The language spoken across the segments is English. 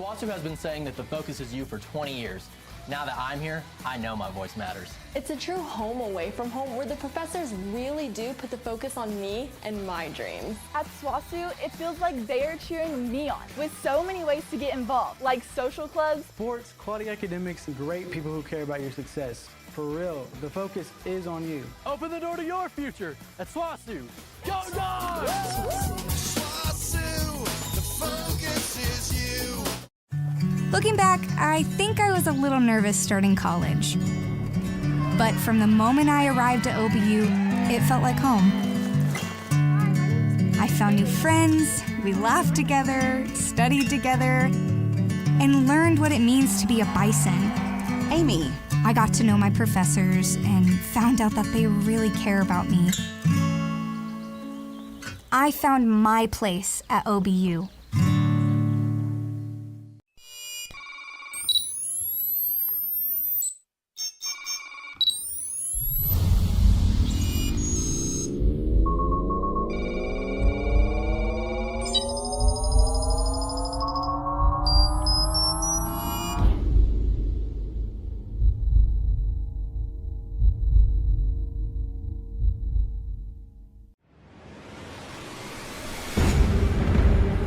SWOSU has been saying that the focus is you for 20 years. Now that I'm here, I know my voice matters. It's a true home away from home where the professors really do put the focus on me and my dreams. At SWOSU, it feels like they are cheering me on with so many ways to get involved, like social clubs, sports, quality academics, and great people who care about your success. For real, the focus is on you. Open the door to your future at SWOSU. Go Dogs! SWOSU, the focus is you. Looking back, I think I was a little nervous starting college. But from the moment I arrived at OBU, it felt like home. I found new friends, we laughed together, studied together, and learned what it means to be a Bison. Amy. I got to know my professors and found out that they really care about me. I found my place at OBU.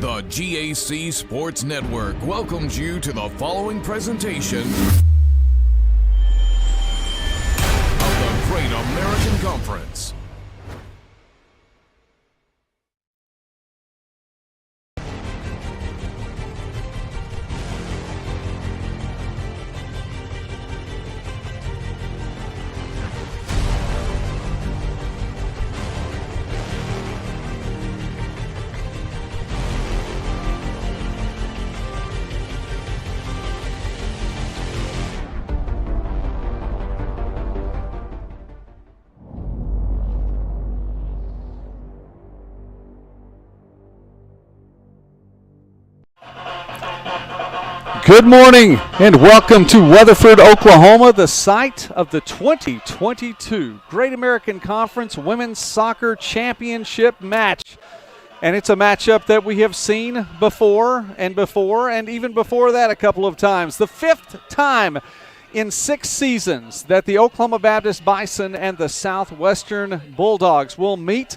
The GAC Sports Network welcomes you to the following presentation of the Great American Conference. Good morning and welcome to Weatherford, Oklahoma, the site of the 2022 Great American Conference Women's Soccer Championship match. And it's a matchup that we have seen before, and even before that a couple of times. The fifth time in 6 seasons that the Oklahoma Baptist Bison and the Southwestern Bulldogs will meet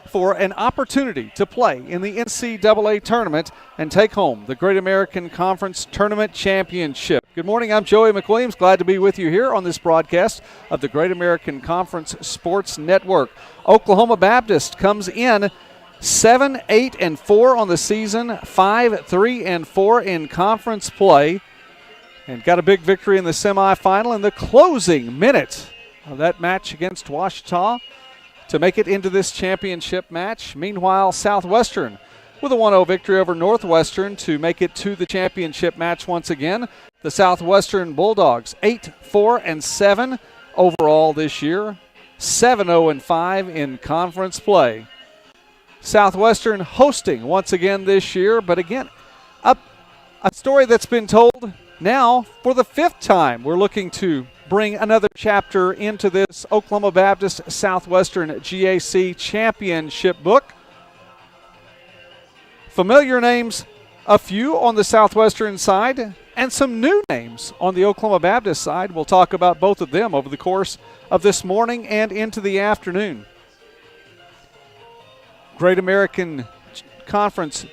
for an opportunity to play in the NCAA tournament and take home the Great American Conference Tournament Championship. Good morning, I'm Joey McWilliams. Glad to be with you here on this broadcast of the Great American Conference Sports Network. Oklahoma Baptist comes in 7-8-4 on the season, 5-3-4 in conference play, and got a big victory in the semifinal in the closing minute of that match against Ouachita to make it into this championship match. Meanwhile, Southwestern with a 1-0 victory over Northwestern to make it to the championship match once again. The Southwestern Bulldogs 8-4-7 overall this year, 7-0-5 in conference play. Southwestern hosting once again this year, but again, a story that's been told now for the 5th time. We're looking to bring another chapter into this Oklahoma Baptist Southwestern GAC Championship book. Familiar names, a few on the Southwestern side, and some new names on the Oklahoma Baptist side. We'll talk about both of them over the course of this morning and into the afternoon. Great American Conference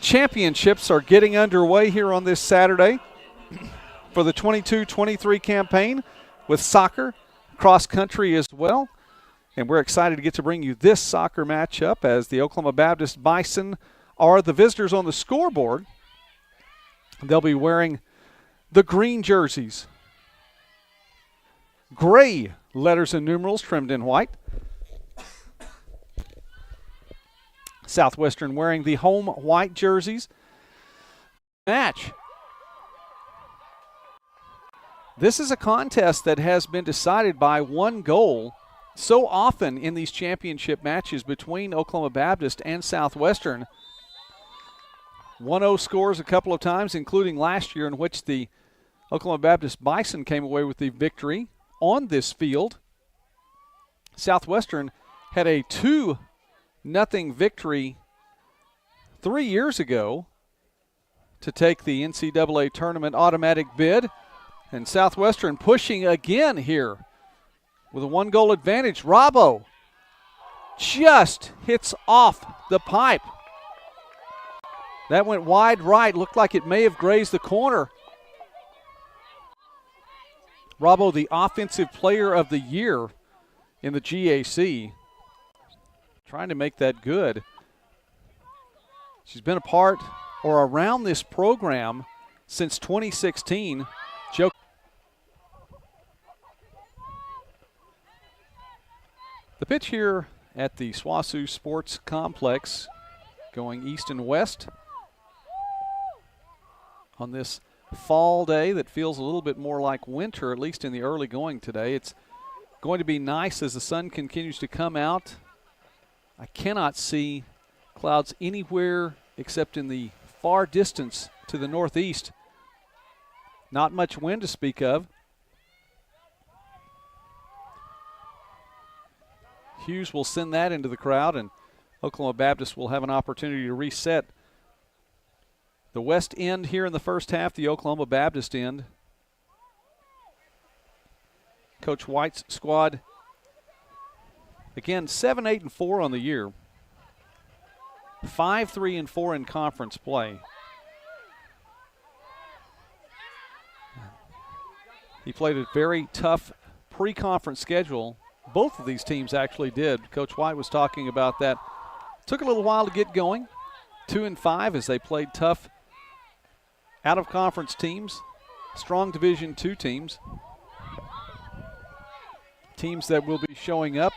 Championships are getting underway here on this Saturday for the 22-23 campaign with soccer, cross country as well. And we're excited to get to bring you this soccer matchup as the Oklahoma Baptist Bison are the visitors on the scoreboard. They'll be wearing the green jerseys. Gray letters and numerals trimmed in white. Southwestern wearing the home white jerseys. Match. This is a contest that has been decided by one goal so often in these championship matches between Oklahoma Baptist and Southwestern. 1-0 scores a couple of times, including last year in which the Oklahoma Baptist Bison came away with the victory on this field. Southwestern had a 2-0 victory 3 years ago to take the NCAA tournament automatic bid. And Southwestern pushing again here with a 1-goal advantage. Robbo just hits off the pipe. That went wide right. Looked like it may have grazed the corner. Robbo, the Offensive Player of the Year in the GAC. Trying to make that good. She's been a part or around this program since 2016. The pitch here at the SWOSU Sports Complex, going east and west on this fall day that feels a little bit more like winter, at least in the early going today. It's going to be nice as the sun continues to come out. I cannot see clouds anywhere except in the far distance to the northeast. Not much wind to speak of. Hughes will send that into the crowd, and Oklahoma Baptist will have an opportunity to reset the west end here in the first half, the Oklahoma Baptist end. Coach White's squad, again, 7-8-4 on the year. 5-3-4 in conference play. He played a very tough pre-conference schedule. Both of these teams actually did. Coach White was talking about that. Took a little while to get going. 2-5 as they played tough out-of-conference teams, strong Division II teams. Teams that will be showing up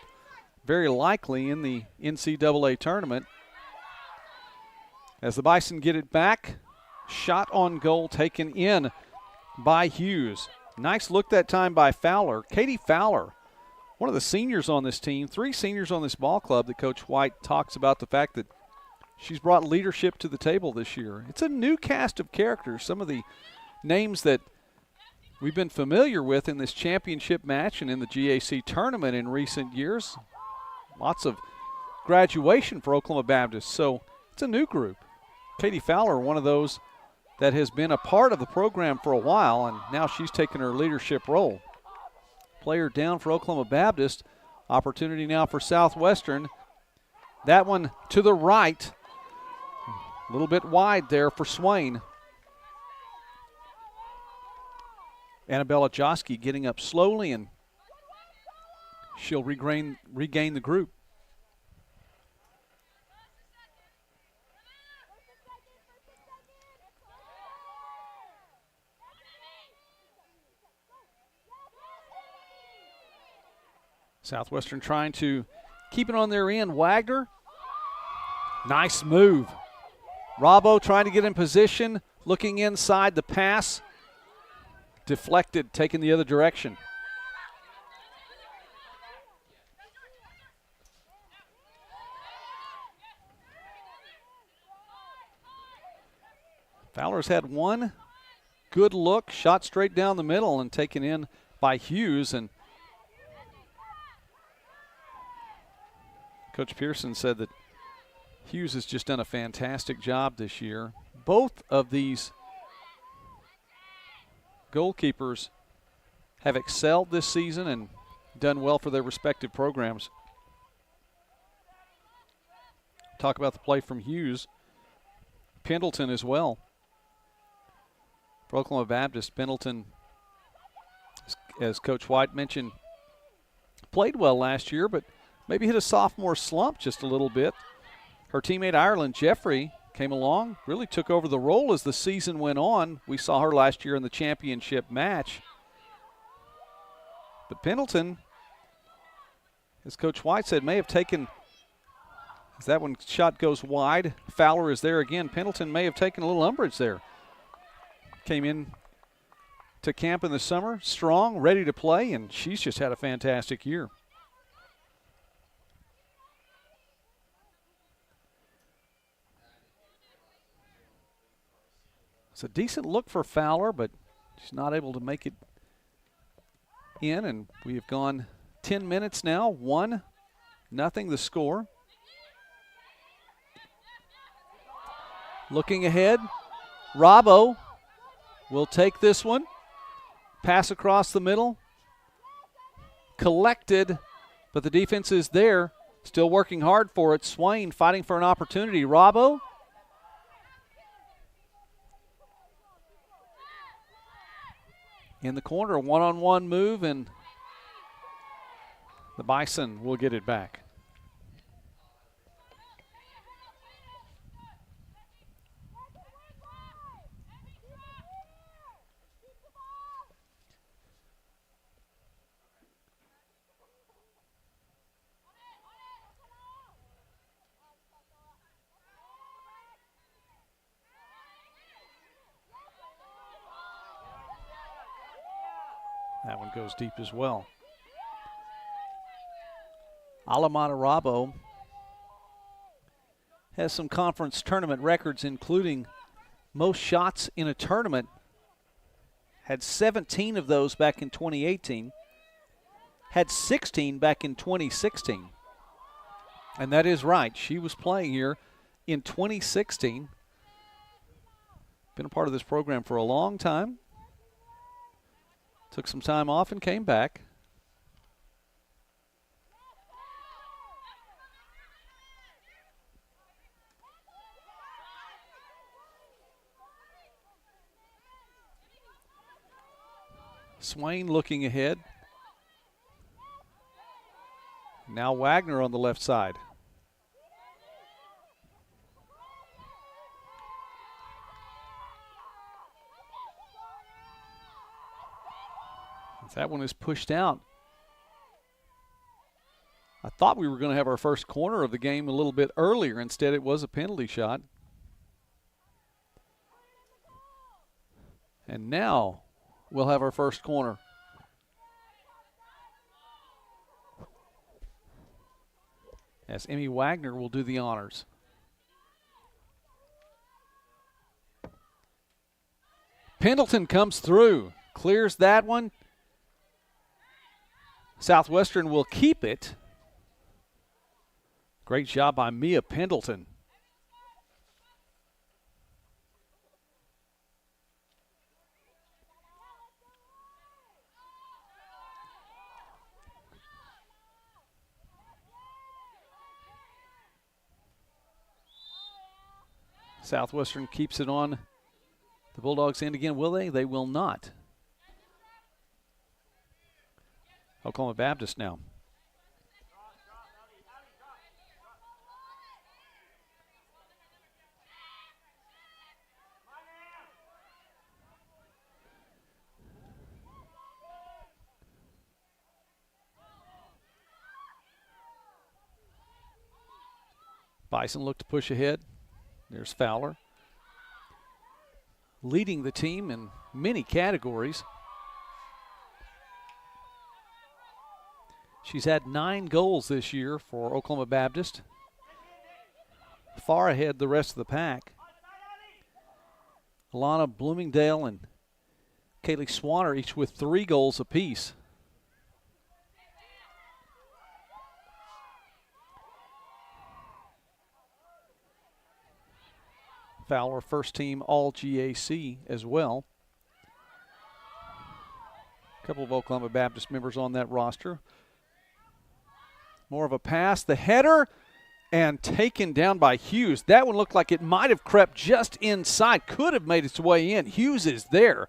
very likely in the NCAA tournament. As the Bison get it back, shot on goal taken in by Hughes. Nice look that time by Fowler. Katie Fowler, one of the seniors on this team, 3 seniors on this ball club that Coach White talks about the fact that she's brought leadership to the table this year. It's a new cast of characters. Some of the names that we've been familiar with in this championship match and in the GAC tournament in recent years. Lots of graduation for Oklahoma Baptist, so it's a new group. Katie Fowler, one of those that has been a part of the program for a while, and now she's taken her leadership role. Player down for Oklahoma Baptist. Opportunity now for Southwestern. That one to the right. A little bit wide there for Swain. Annabella Joski getting up slowly, and she'll regain the group. Southwestern trying to keep it on their end. Wagner, nice move. Robbo trying to get in position, looking inside. The pass deflected, taking the other direction. Fowler's had one good look, shot straight down the middle and taken in by Hughes, and Coach Pearson said that Hughes has just done a fantastic job this year. Both of these goalkeepers have excelled this season and done well for their respective programs. Talk about the play from Hughes. Pendleton as well. For Oklahoma Baptist, Pendleton, as Coach White mentioned, played well last year, but maybe hit a sophomore slump just a little bit. Her teammate Ireland Jeffrey came along, really took over the role as the season went on. We saw her last year in the championship match. But Pendleton, as Coach White said, may have taken, as that one shot goes wide, Fowler is there again. Pendleton may have taken a little umbrage there. Came in to camp in the summer, strong, ready to play, and she's just had a fantastic year. It's a decent look for Fowler, but she's not able to make it in, and we have gone 10 minutes now, 1-0 the score. Looking ahead, Robbo will take this one. Pass across the middle. Collected, but the defense is there. Still working hard for it. Swain fighting for an opportunity. Robbo. In the corner, one-on-one move, and the Bison will get it back. That one goes deep as well. Alamana Rabo has some conference tournament records, including most shots in a tournament. Had 17 of those back in 2018. Had 16 back in 2016. And that is right. She was playing here in 2016. Been a part of this program for a long time. Took some time off and came back. Swain looking ahead. Now Wagner on the left side. That one is pushed out. I thought we were going to have our first corner of the game a little bit earlier. Instead, it was a penalty shot. And now we'll have our first corner. As Emmy Wagner will do the honors. Pendleton comes through, clears that one. Southwestern will keep it. Great job by Mia Pendleton. Southwestern keeps it on the Bulldogs' end again. Will they? They will not. Oklahoma Baptist now. Bison look to push ahead. There's Fowler. Leading the team in many categories. She's had 9 goals this year for Oklahoma Baptist. Far ahead the rest of the pack. Alana Bloomingdale and Kaylee Swanner each with 3 goals apiece. Fowler, first team All GAC as well. A couple of Oklahoma Baptist members on that roster. More of a pass, the header, and taken down by Hughes. That one looked like it might have crept just inside, could have made its way in. Hughes is there.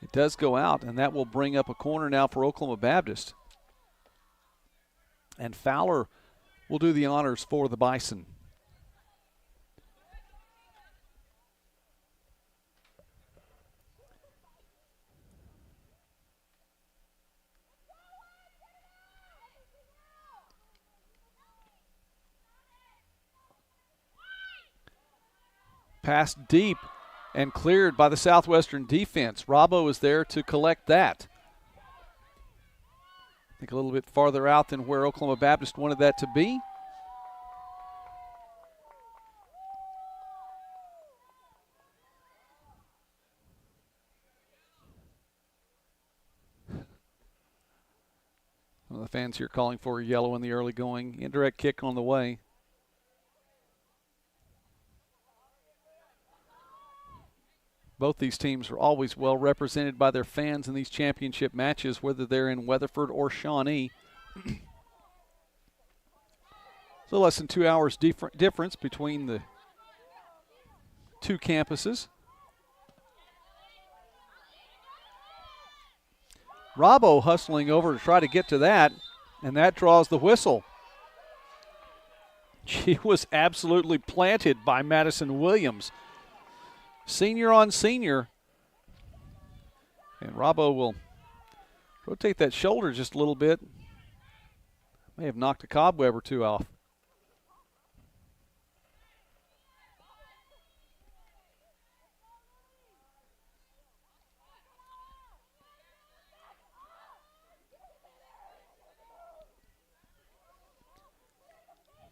It does go out, and that will bring up a corner now for Oklahoma Baptist. And Fowler will do the honors for the Bison. Pass deep and cleared by the Southwestern defense. Robbo is there to collect that. I think a little bit farther out than where Oklahoma Baptist wanted that to be. One of the fans here calling for a yellow in the early going. Indirect kick on the way. Both these teams are always well represented by their fans in these championship matches, whether they're in Weatherford or Shawnee. So less than 2 hours difference between the two campuses. Robbo hustling over to try to get to that, and that draws the whistle. She was absolutely planted by Madison Williams. Senior on senior. And Robbo will rotate that shoulder just a little bit. May have knocked a cobweb or two off.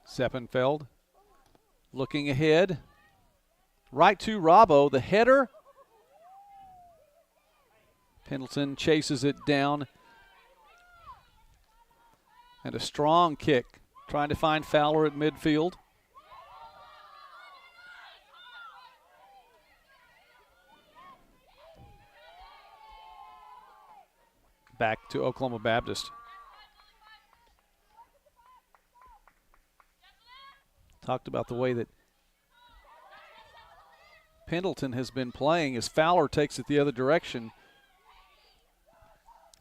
Seppenfeld looking ahead. Right to Robbo, the header. Pendleton chases it down. And a strong kick, trying to find Fowler at midfield. Back to Oklahoma Baptist. Talked about the way that Pendleton has been playing as Fowler takes it the other direction.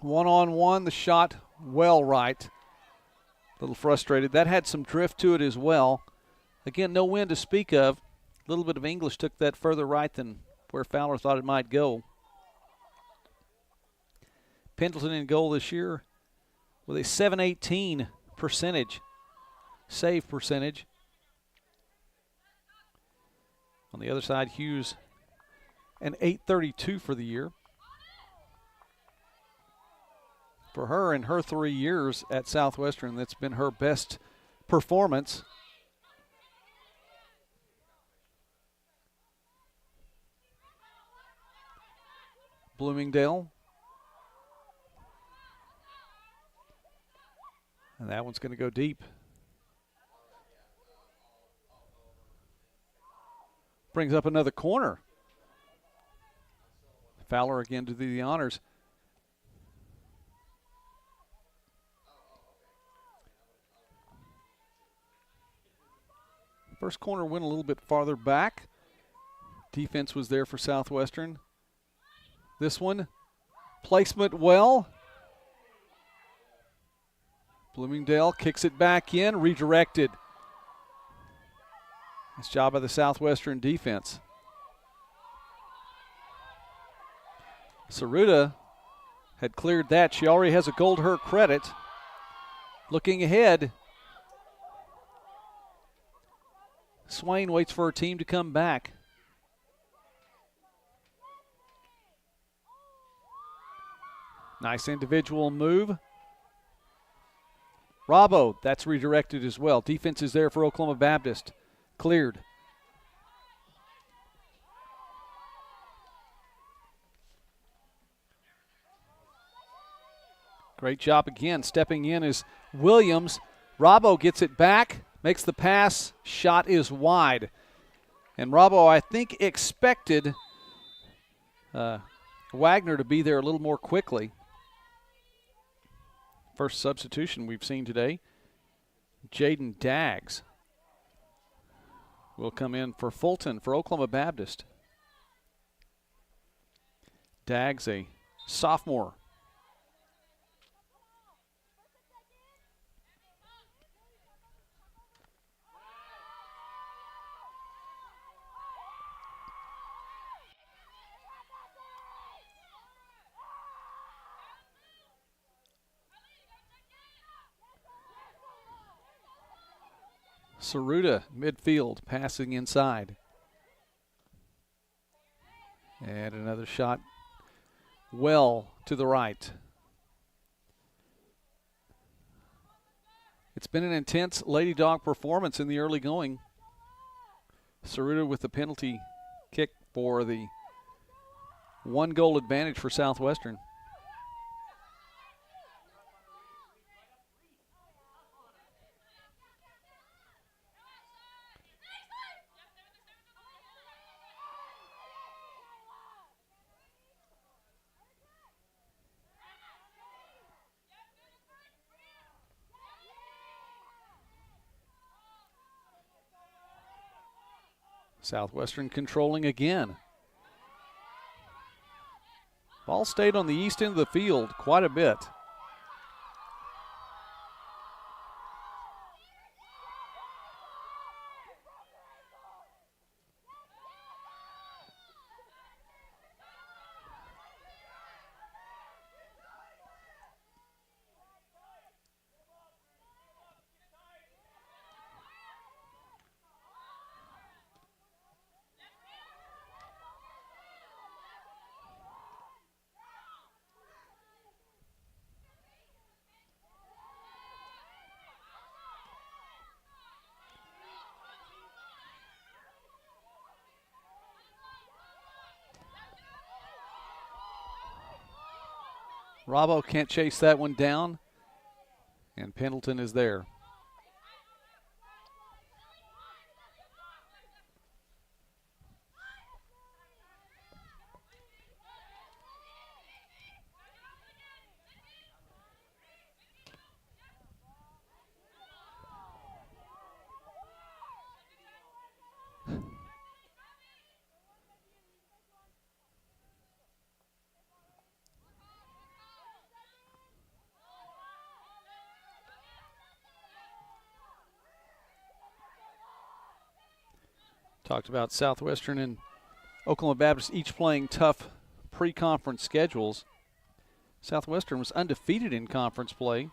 One-on-one, the shot well right. A little frustrated. That had some drift to it as well. Again, no wind to speak of. A little bit of English took that further right than where Fowler thought it might go. Pendleton in goal this year with a .718 percentage, save percentage. On the other side, Hughes an .832 for the year. For her in her 3 years at Southwestern, that's been her best performance. Bloomingdale. And that one's going to go deep. Brings up another corner. Fowler again to do the honors. First corner went a little bit farther back. Defense was there for Southwestern. This one, placement well. Bloomingdale kicks it back in, redirected. Nice job by the Southwestern defense. Saruta had cleared that. She already has a goal to her credit. Looking ahead. Swain waits for her team to come back. Nice individual move. Robbo, that's redirected as well. Defense is there for Oklahoma Baptist. Cleared. Great job again. Stepping in is Williams. Robbo gets it back, makes the pass. Shot is wide. And Robbo, I think, expected Wagner to be there a little more quickly. First substitution we've seen today. Jaden Daggs will come in for Fulton for Oklahoma Baptist. Daggs, a sophomore. Saruta, midfield, passing inside. And another shot well to the right. It's been an intense Lady Dog performance in the early going. Saruta with the penalty kick for the 1-goal advantage for Southwestern. Southwestern controlling again. Ball stayed on the east end of the field quite a bit. Robbo can't chase that one down, and Pendleton is there. Talked about Southwestern and Oklahoma Baptist each playing tough pre-conference schedules. Southwestern was undefeated in conference play,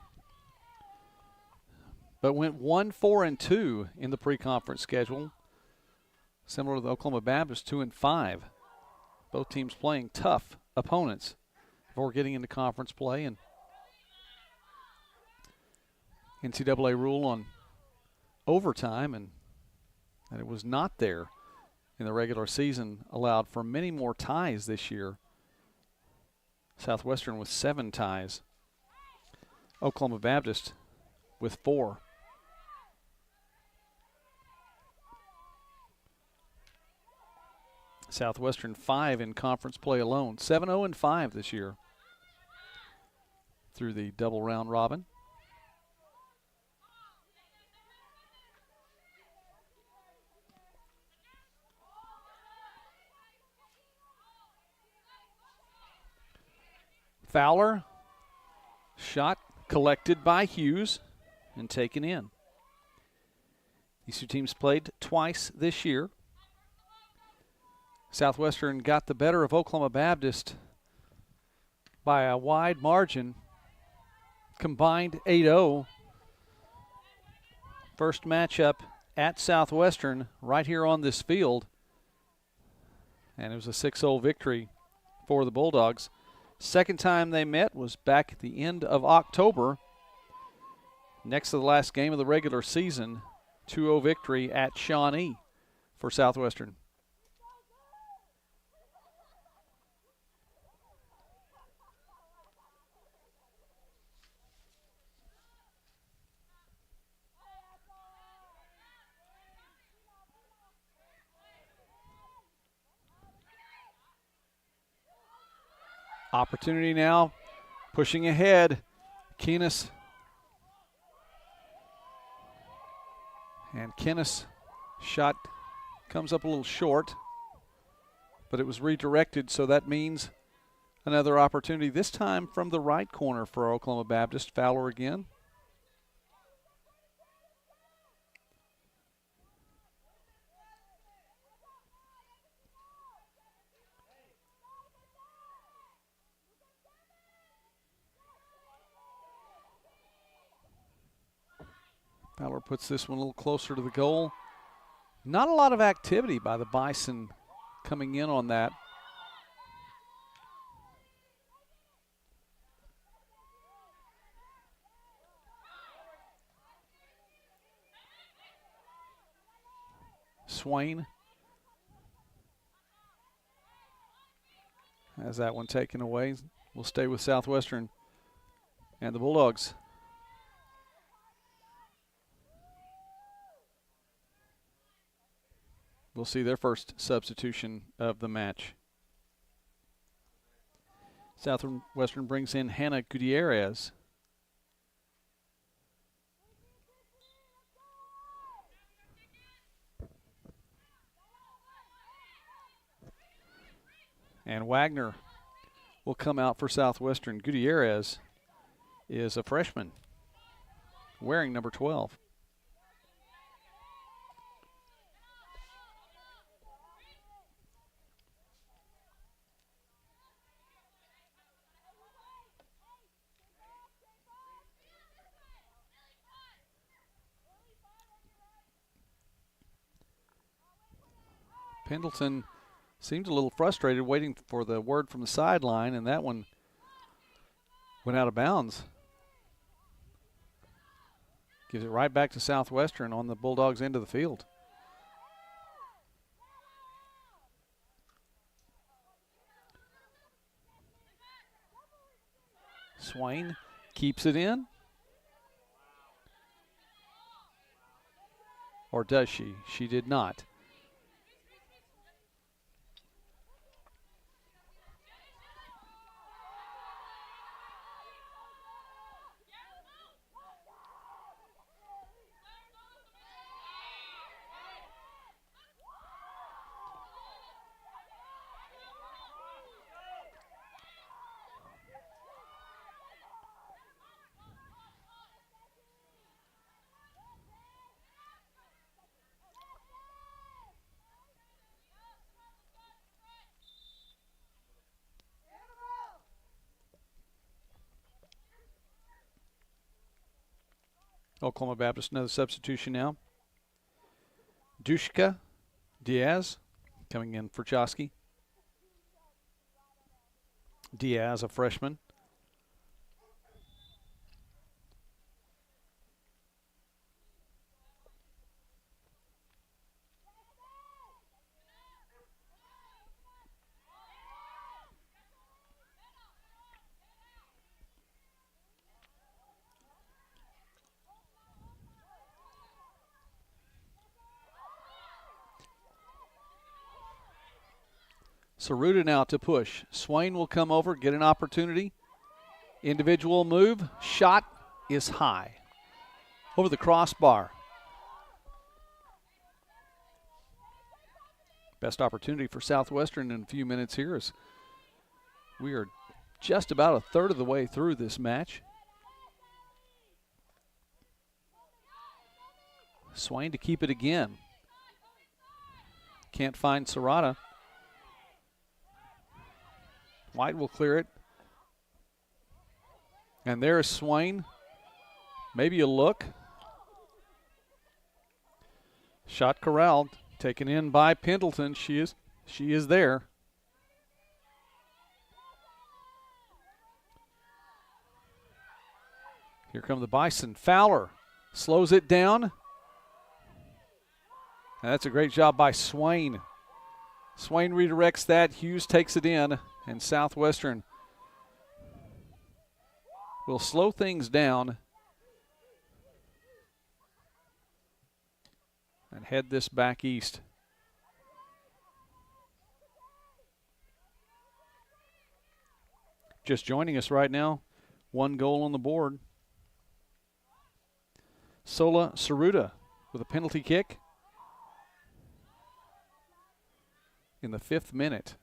but went 1-4-2 in the pre-conference schedule, similar to the Oklahoma Baptist 2-5. Both teams playing tough opponents before getting into conference play, and NCAA rule on overtime, and that it was not there in the regular season, allowed for many more ties this year. Southwestern with 7 ties. Oklahoma Baptist with 4. Southwestern 5 in conference play alone. 7-0-5 this year through the double round robin. Fowler, shot collected by Hughes and taken in. These two teams played twice this year. Southwestern got the better of Oklahoma Baptist by a wide margin, combined 8-0. First matchup at Southwestern right here on this field, and it was a 6-0 victory for the Bulldogs. Second time they met was back at the end of October. Next to the last game of the regular season, 2-0 victory at Shawnee for Southwestern. Opportunity now, pushing ahead. Keenis. And Keenis' shot comes up a little short, but it was redirected, so that means another opportunity, this time from the right corner for Oklahoma Baptist. Fowler again. Fowler puts this one a little closer to the goal. Not a lot of activity by the Bison coming in on that. Swain has that one taken away. We'll stay with Southwestern and the Bulldogs. We'll see their first substitution of the match. Southwestern brings in Hannah Gutierrez. And Wagner will come out for Southwestern. Gutierrez is a freshman wearing number 12. Pendleton seemed a little frustrated waiting for the word from the sideline, and that one went out of bounds. Gives it right back to Southwestern on the Bulldogs' end of the field. Swain keeps it in. Or does she? She did not. Oklahoma Baptist, another substitution now. Dushka Diaz coming in for Chosky. Diaz, a freshman. Saruta now to push. Swain will come over, get an opportunity. Individual move. Shot is high. Over the crossbar. Best opportunity for Southwestern in a few minutes here as we are just about a third of the way through this match. Swain to keep it again. Can't find Serrata. White will clear it. And there's Swain. Maybe a look. Shot corralled. Taken in by Pendleton. She is there. Here come the Bison. Fowler slows it down. And that's a great job by Swain. Swain redirects that. Hughes takes it in. And Southwestern will slow things down and head this back east. Just joining us right now, 1 goal on the board. Sola Saruta with a penalty kick in the 5th minute.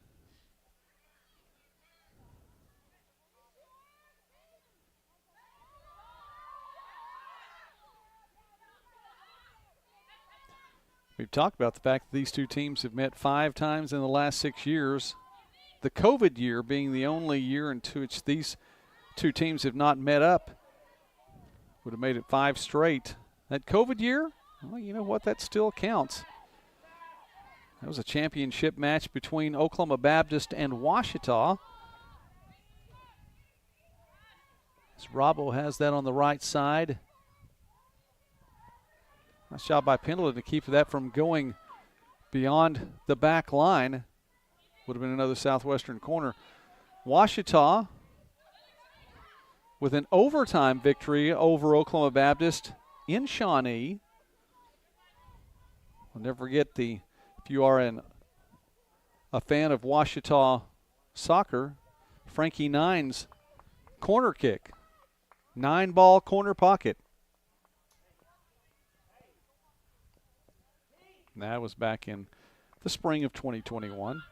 We've talked about the fact that these two teams have met 5 times in the last 6 years. The COVID year being the only year in which these two teams have not met up. Would have made it 5 straight. That COVID year, well, you know what? That still counts. That was a championship match between Oklahoma Baptist and Washita. As Robbo has that on the right side. Nice job by Pendleton to keep that from going beyond the back line. Would have been another Southwestern corner. Washita with an overtime victory over Oklahoma Baptist in Shawnee. I'll never forget if you are a fan of Washita soccer, Frankie Nine's corner kick. 9-ball corner pocket. And that was back in the spring of 2021.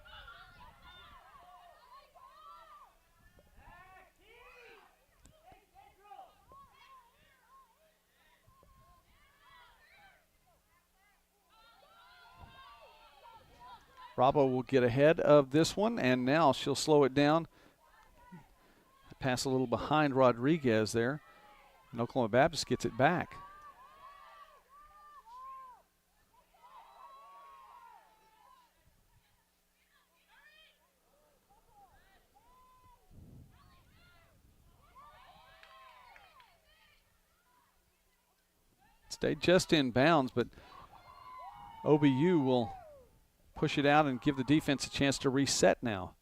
Bravo will get ahead of this one, and now she'll slow it down. Pass a little behind Rodriguez there, and Oklahoma Baptist gets it back. Stayed just in bounds, but OBU will push it out and give the defense a chance to reset now.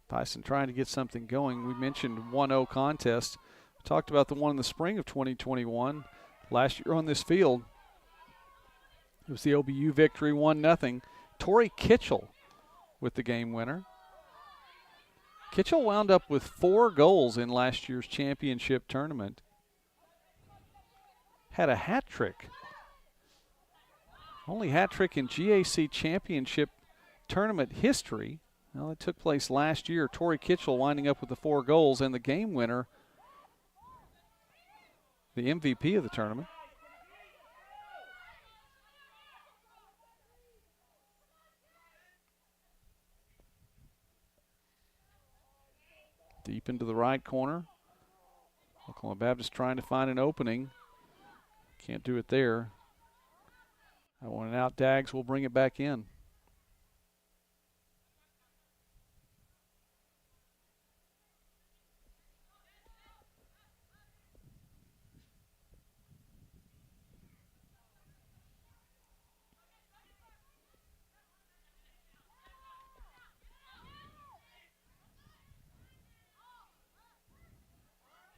Tyson trying to get something going. We mentioned 1-0 contest. We talked about the one in the spring of 2021. Last year on this field, it was the OBU victory, 1-0. Tori Kitchell with the game winner. Kitchell wound up with 4 goals in last year's championship tournament. Had a hat trick. Only hat trick in GAC championship tournament history. Well, it took place last year. Tori Kitchell winding up with the 4 goals, and the game winner, the MVP of the tournament. Deep into the right corner. Oklahoma Baptist trying to find an opening. Can't do it there. That one out. Dags will bring it back in.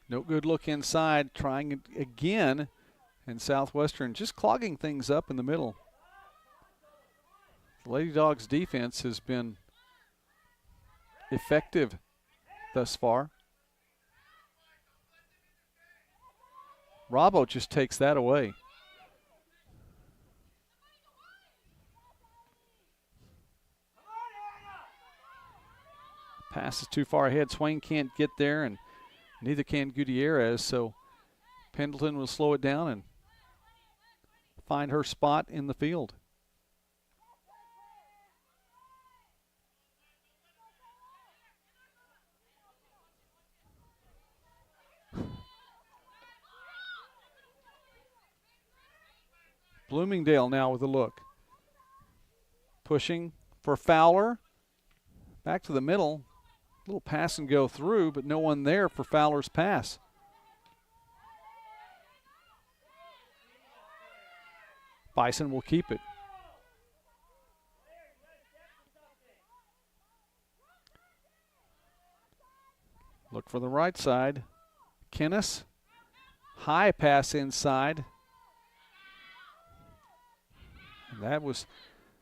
No good look inside, trying it again, and Southwestern just clogging things up in the middle. The Lady Dogs defense has been effective thus far. Robbo just takes that away. Pass is too far ahead. Swain can't get there, and neither can Gutierrez, so Pendleton will slow it down and find her spot in the field. Bloomingdale now with a look. Pushing for Fowler. Back to the middle. Little pass and go through, but no one there for Fowler's pass. Bison will keep it. Look for the right side. Kinnis. High pass inside. And that was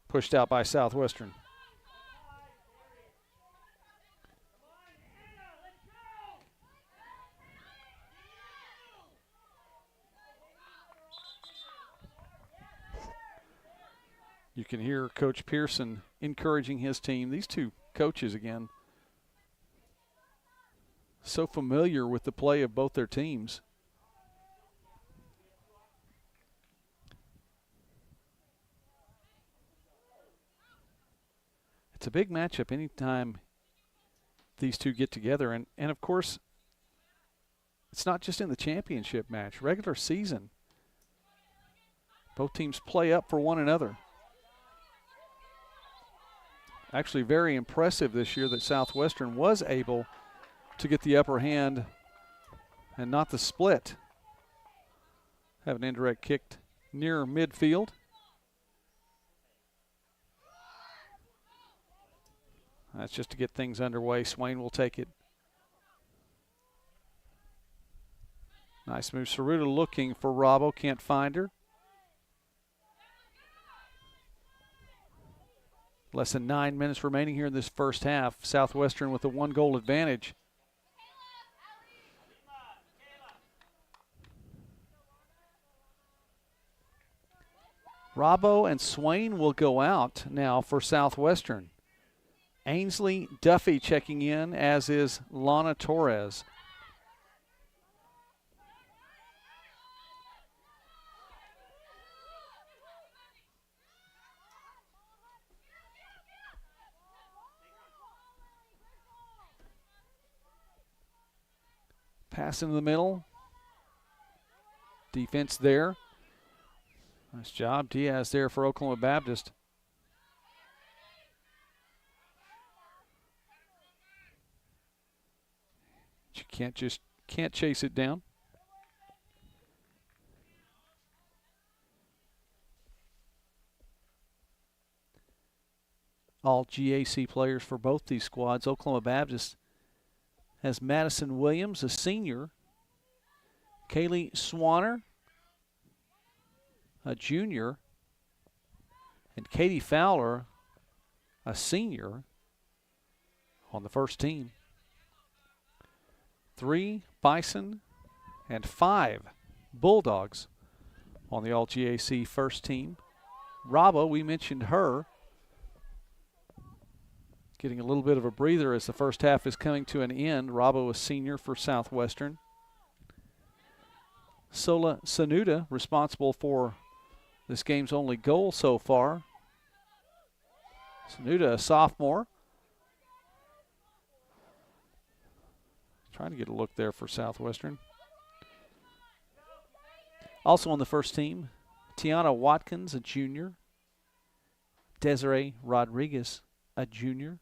pushed out by Southwestern. You can hear Coach Pearson encouraging his team. These two coaches, again, so familiar with the play of both their teams. It's a big matchup anytime these two get together. And of course, it's not just in the championship match. Regular season, both teams play up for one another. Actually very impressive this year that Southwestern was able to get the upper hand and not the split. Have an indirect kicked near midfield. That's just to get things underway. Swain will take it. Nice move. Saruta looking for Robbo. Can't find her. Less than 9 minutes remaining here in this first half. Southwestern with a 1-goal advantage. Robbo and Swain will go out now for Southwestern. Ainsley Duffy checking in, as is Lana Torres. Pass into the middle. Defense there. Nice job. Diaz there for Oklahoma Baptist. You can't chase it down. All GAC players for both these squads. Oklahoma Baptist has Madison Williams, a senior. Kaylee Swanner, a junior. And Katie Fowler, a senior, on the first team. 3 Bison and 5 Bulldogs on the All-GAC first team. Robbo, we mentioned her, getting a little bit of a breather as the first half is coming to an end. Robbo, a senior for Southwestern. Sola Sanuda, responsible for this game's only goal so far. Sanuda, a sophomore. Trying to get a look there for Southwestern. Also on the first team, Tiana Watkins, a junior. Desiree Rodriguez, a junior.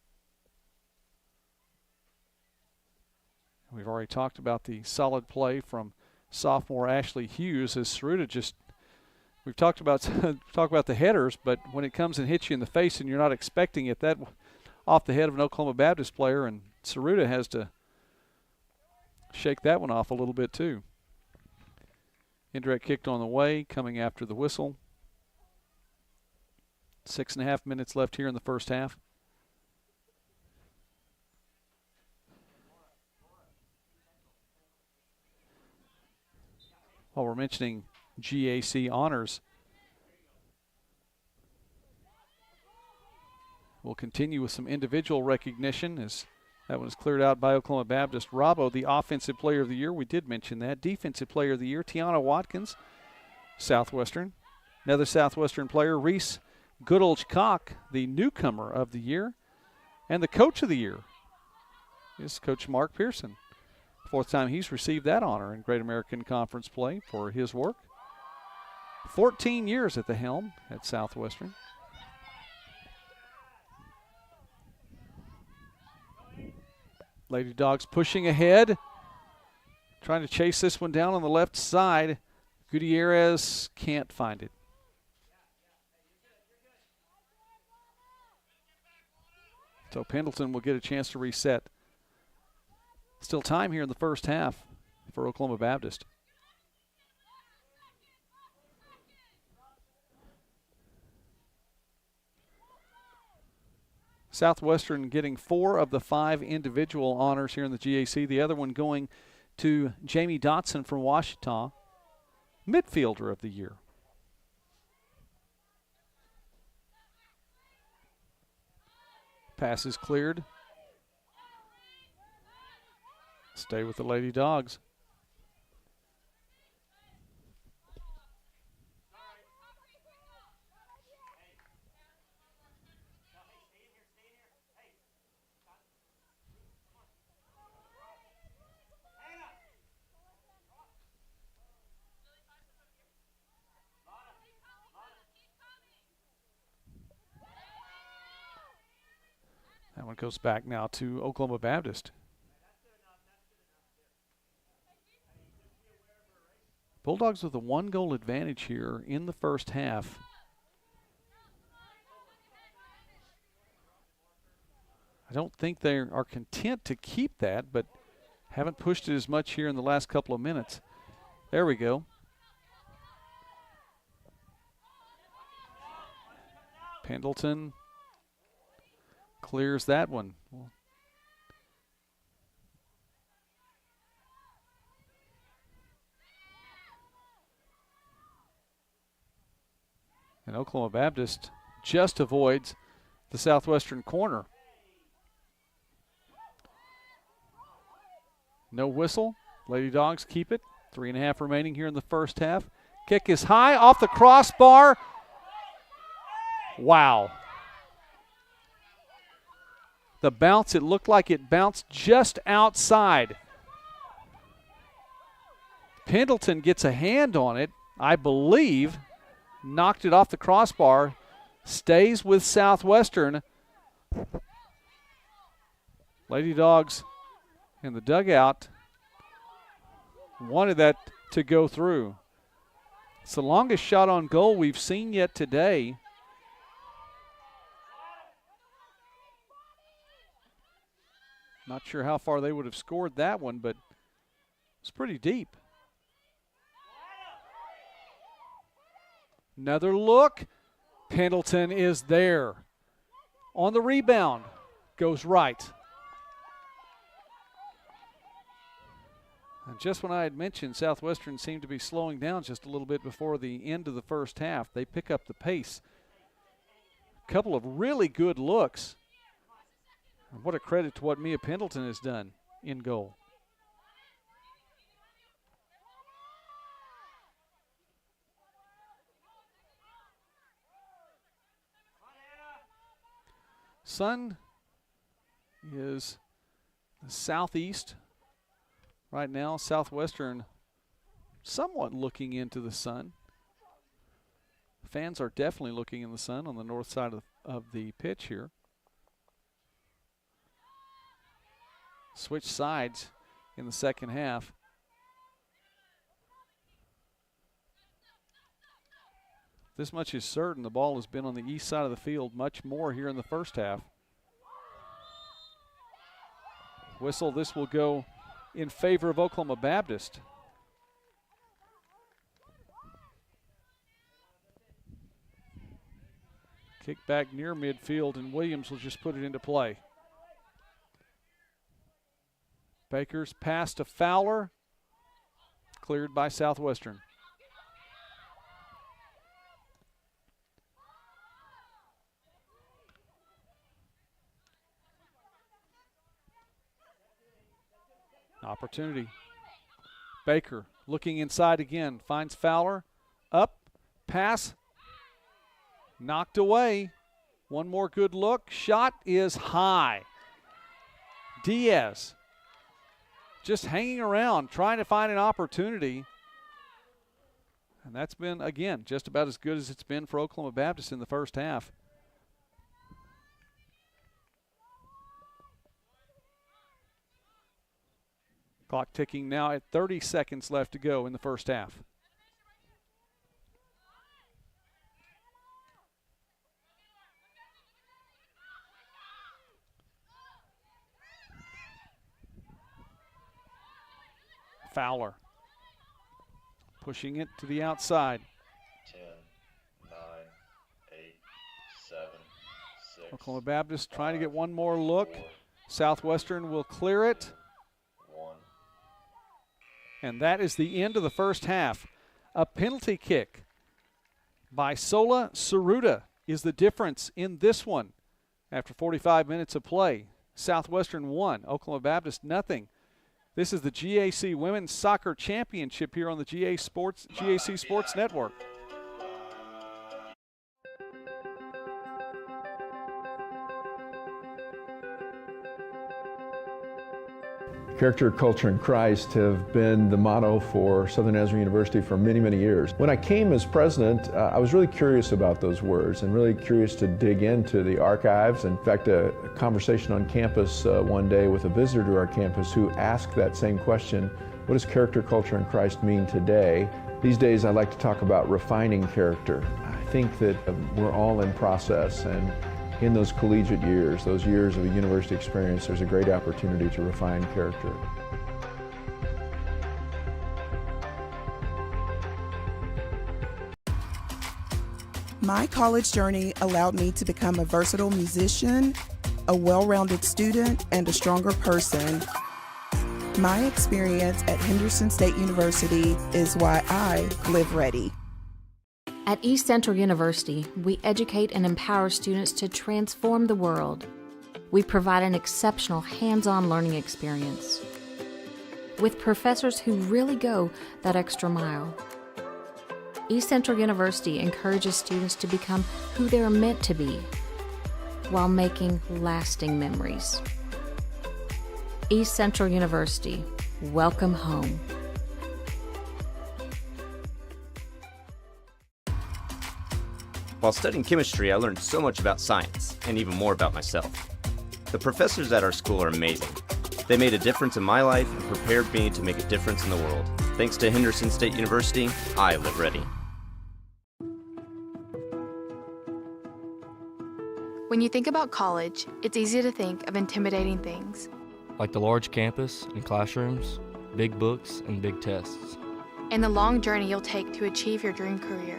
We've already talked about the solid play from sophomore Ashley Hughes as Saruta we've talked about the headers, but when it comes and hits you in the face and you're not expecting it, that off the head of an Oklahoma Baptist player, and Saruta has to shake that one off a little bit too. Indirect kicked on the way, coming after the whistle. 6.5 minutes left here in the first half. While we're mentioning GAC honors, we'll continue with some individual recognition as that one is cleared out by Oklahoma Baptist. Robbo, the Offensive Player of the Year. We did mention that. Defensive Player of the Year, Tiana Watkins, Southwestern. Another Southwestern player, Reese Goodolch-Cock, the Newcomer of the Year. And the Coach of the Year is Coach Mark Pearson. 4th time he's received that honor in Great American Conference play for his work. 14 years at the helm at Southwestern. Lady Dogs pushing ahead, trying to chase this one down on the left side. Gutierrez can't find it. So Pendleton will get a chance to reset. Still time here in the first half for Oklahoma Baptist. Southwestern getting 4 of the 5 individual honors here in the GAC. The other one going to Jamie Dotson from Washita, Midfielder of the Year. Pass is cleared. Stay with the Lady Dogs. That one goes back now to Oklahoma Baptist. Bulldogs with a 1-goal advantage here in the first half. I don't think they are content to keep that, but haven't pushed it as much here in the last couple of minutes. There we go. Pendleton clears that one. And Oklahoma Baptist just avoids the southwestern corner. No whistle. Lady Dogs keep it. 3.5 remaining here in the first half. Kick is high off the crossbar. Wow. The bounce, it looked like it bounced just outside. Pendleton gets a hand on it, I believe, knocked it off the crossbar, stays with Southwestern. Lady Dogs in the dugout wanted that to go through. It's the longest shot on goal we've seen yet today. Not sure how far they would have scored that one, but it's pretty deep. Another look. Pendleton is there. On the rebound, goes right. And just when I had mentioned Southwestern seemed to be slowing down just a little bit before the end of the first half, they pick up the pace. A couple of really good looks. And what a credit to what Mia Pendleton has done in goal. Sun is southeast right now. Southwestern somewhat looking into the sun. Fans are definitely looking in the sun on the north side of the pitch here. Switch sides in the second half. This much is certain. The ball has been on the east side of the field much more here in the first half. Whistle, this will go in favor of Oklahoma Baptist. Kick back near midfield, and Williams will just put it into play. Baker's pass to Fowler, cleared by Southwestern. Opportunity. Baker looking inside again, finds Fowler, up, pass, knocked away. One more good look, shot is high. Diaz just hanging around, trying to find an opportunity. And that's been, again, just about as good as it's been for Oklahoma Baptist in the first half. Clock ticking now at 30 seconds left to go in the first half. Fowler pushing it to the outside. 10, 9, 8, 7, 6. Oklahoma Baptist trying to get one more look. 4, Southwestern will clear it. 1. And that is the end of the first half. A penalty kick by Sola Saruta is the difference in this one. After 45 minutes of play, Southwestern 1, Oklahoma Baptist nothing. This is the GAC Women's Soccer Championship here on the GAC Sports Network. Character, culture, and Christ have been the motto for Southern Nazarene University for many, many years. When I came as president, I was really curious about those words and really curious to dig into the archives. In fact, a conversation on campus one day with a visitor to our campus who asked that same question, what does character, culture, and Christ mean today? These days I like to talk about refining character. I think that we're all in process, and in those collegiate years, those years of a university experience, there's a great opportunity to refine character. My college journey allowed me to become a versatile musician, a well-rounded student, and a stronger person. My experience at Henderson State University is why I live ready. At East Central University, we educate and empower students to transform the world. We provide an exceptional hands-on learning experience with professors who really go that extra mile. East Central University encourages students to become who they are meant to be while making lasting memories. East Central University, welcome home. While studying chemistry, I learned so much about science and even more about myself. The professors at our school are amazing. They made a difference in my life and prepared me to make a difference in the world. Thanks to Henderson State University, I live ready. When you think about college, it's easy to think of intimidating things. Like the large campus and classrooms, big books and big tests. And the long journey you'll take to achieve your dream career.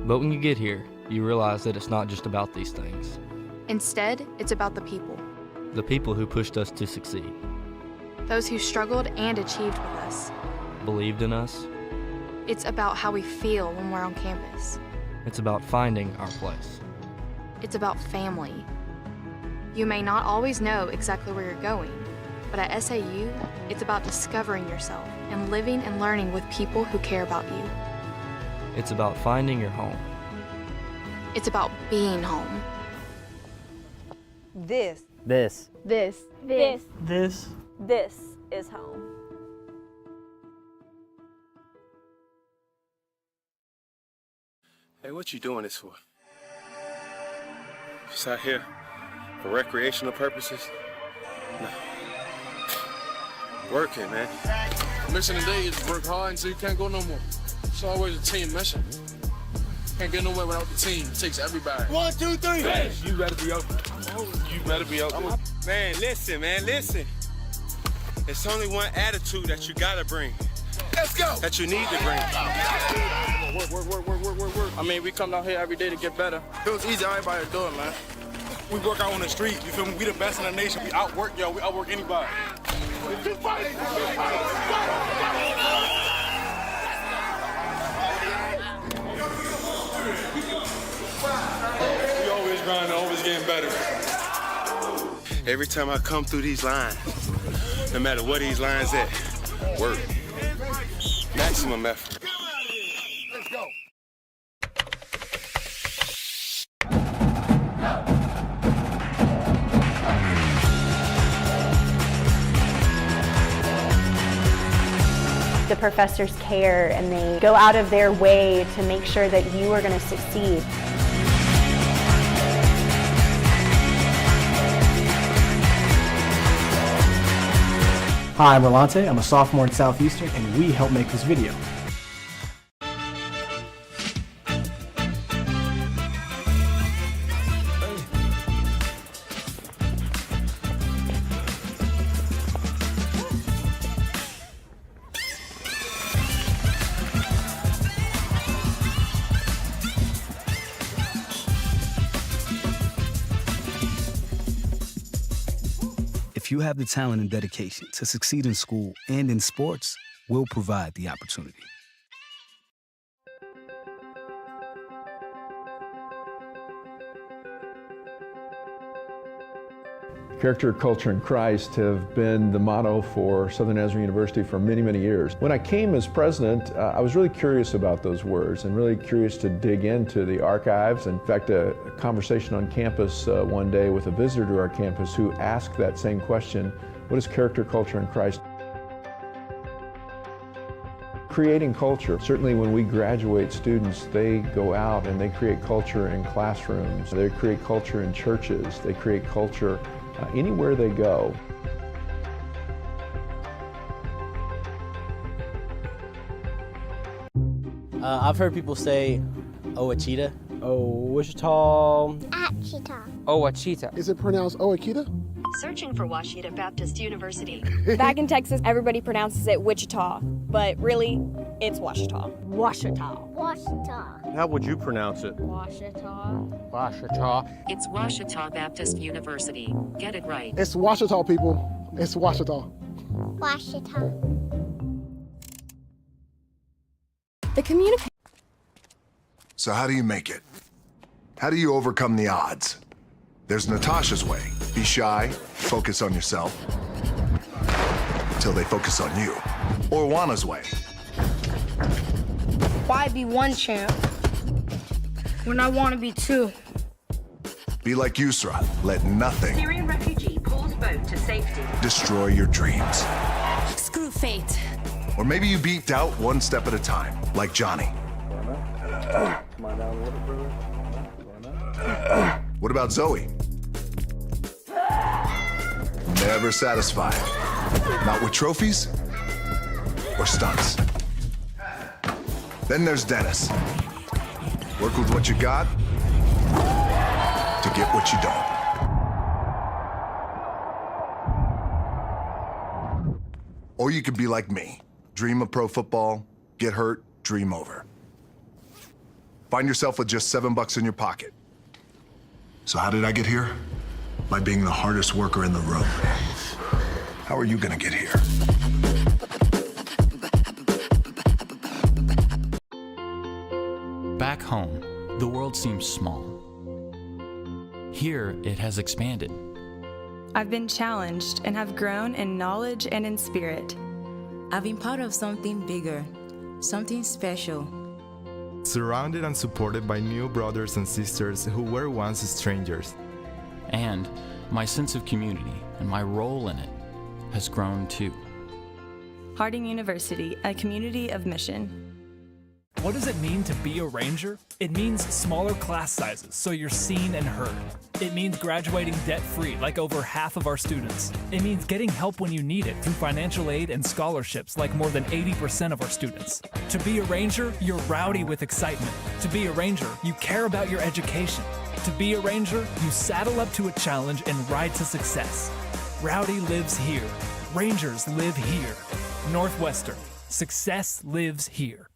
But when you get here, you realize that it's not just about these things. Instead, it's about the people. The people who pushed us to succeed. Those who struggled and achieved with us. Believed in us. It's about how we feel when we're on campus. It's about finding our place. It's about family. You may not always know exactly where you're going, but at SAU, it's about discovering yourself and living and learning with people who care about you. It's about finding your home. It's about being home. This is home. Hey, what you doing this for? Just out here for recreational purposes? No. Working, man. Mission today is to work hard until you can't go no more. It's always a team mission. Can't get nowhere without the team. It takes everybody. 1, 2, 3. Hey, you better be open. You better be open. Man, listen, It's only one attitude that you gotta bring. Let's go. That you need to bring. Work. I mean, we come down here every day to get better. It was easy, everybody do it, man. We work out on the street, you feel me? We the best in the nation. We outwork y'all, we outwork anybody. Keep fighting. We always grinding, always getting better. Every time I come through these lines, no matter what these lines at, work. Maximum effort. Let's go. The professors care and they go out of their way to make sure that you are going to succeed. Hi, I'm Rolante. I'm a sophomore at Southeastern, and we help make this video. If you have the talent and dedication to succeed in school and in sports, we'll provide the opportunity. Character, culture, and Christ have been the motto for Southern Nazarene University for many, many years. When I came as president, I was really curious about those words and really curious to dig into the archives. In fact, a conversation on campus one day with a visitor to our campus who asked that same question, what is character, culture, and Christ? Creating culture. Certainly when we graduate students, they go out and they create culture in classrooms. They create culture in churches. They create culture anywhere they go. I've heard people say, oh, Achita. Oh, Wichita. Achita. Oh, Achita. Is it pronounced Oachita? Searching for Washita Baptist University. Back in Texas, everybody pronounces it Wichita, but really, it's Washita. Washita. Washita. How would you pronounce it? Washita. Washita. It's Washita Baptist University. Get it right. It's Washita, people. It's Washita. Washita. The communication. So how do you make it? How do you overcome the odds? There's Natasha's way. Be shy, focus on yourself, till they focus on you. Or Juana's way. Why be one champ when I want to be two? Be like Yusra. Let nothing Syrian refugee pulls boat to safety. destroy your dreams. Screw fate. Or maybe you beat doubt one step at a time, like Johnny. Come on down a little, brother. What about Zoe? Never satisfied. Not with trophies or stunts. Then there's Dennis. Work with what you got to get what you don't. Or you could be like me. Dream of pro football, get hurt, dream over. Find yourself with just $7 in your pocket. So how did I get here? By being the hardest worker in the room. How are you gonna get here? Back home, the world seems small. Here, it has expanded. I've been challenged and have grown in knowledge and in spirit. I've been part of something bigger, something special. Surrounded and supported by new brothers and sisters who were once strangers. And my sense of community and my role in it has grown too. Harding University, a community of mission. What does it mean to be a Ranger? It means smaller class sizes, so you're seen and heard. It means graduating debt-free, like over half of our students. It means getting help when you need it through financial aid and scholarships, like more than 80% of our students. To be a Ranger, you're rowdy with excitement. To be a Ranger, you care about your education. To be a Ranger, you saddle up to a challenge and ride to success. Rowdy lives here. Rangers live here. Northwestern. Success lives here.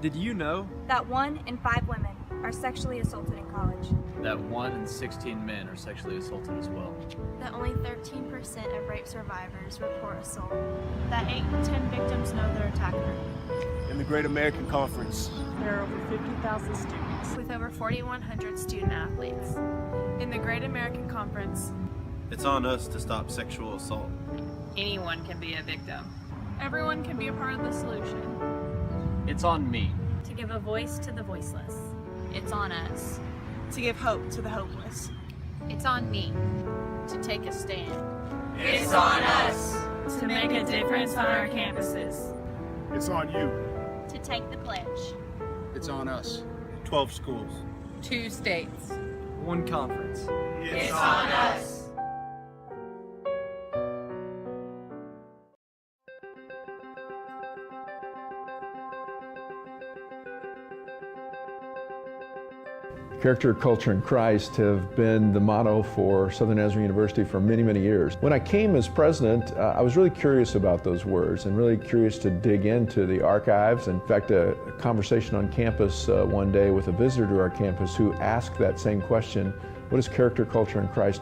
Did you know that 1 in 5 women are sexually assaulted in college? That 1 in 16 men are sexually assaulted as well. That only 13% of rape survivors report assault. That 8 in 10 victims know their attacker. In the Great American Conference, There are over 50,000 students with over 4,100 student athletes. In the Great American Conference, It's on us to stop sexual assault. anyone can be a victim. Everyone can be a part of the solution. It's on me. To give a voice to the voiceless. It's on us. To give hope to the hopeless. It's on me. To take a stand. It's on us. To make a difference on our campuses. It's on you. To take the pledge. It's on us. 12 schools. 2 states. 1 conference. It's on us. Character, culture, and Christ have been the motto for Southern Nazarene University for many, many years. When I came as president, I was really curious about those words and really curious to dig into the archives. In fact, a conversation on campus one day with a visitor to our campus who asked that same question, what is character, culture, and Christ?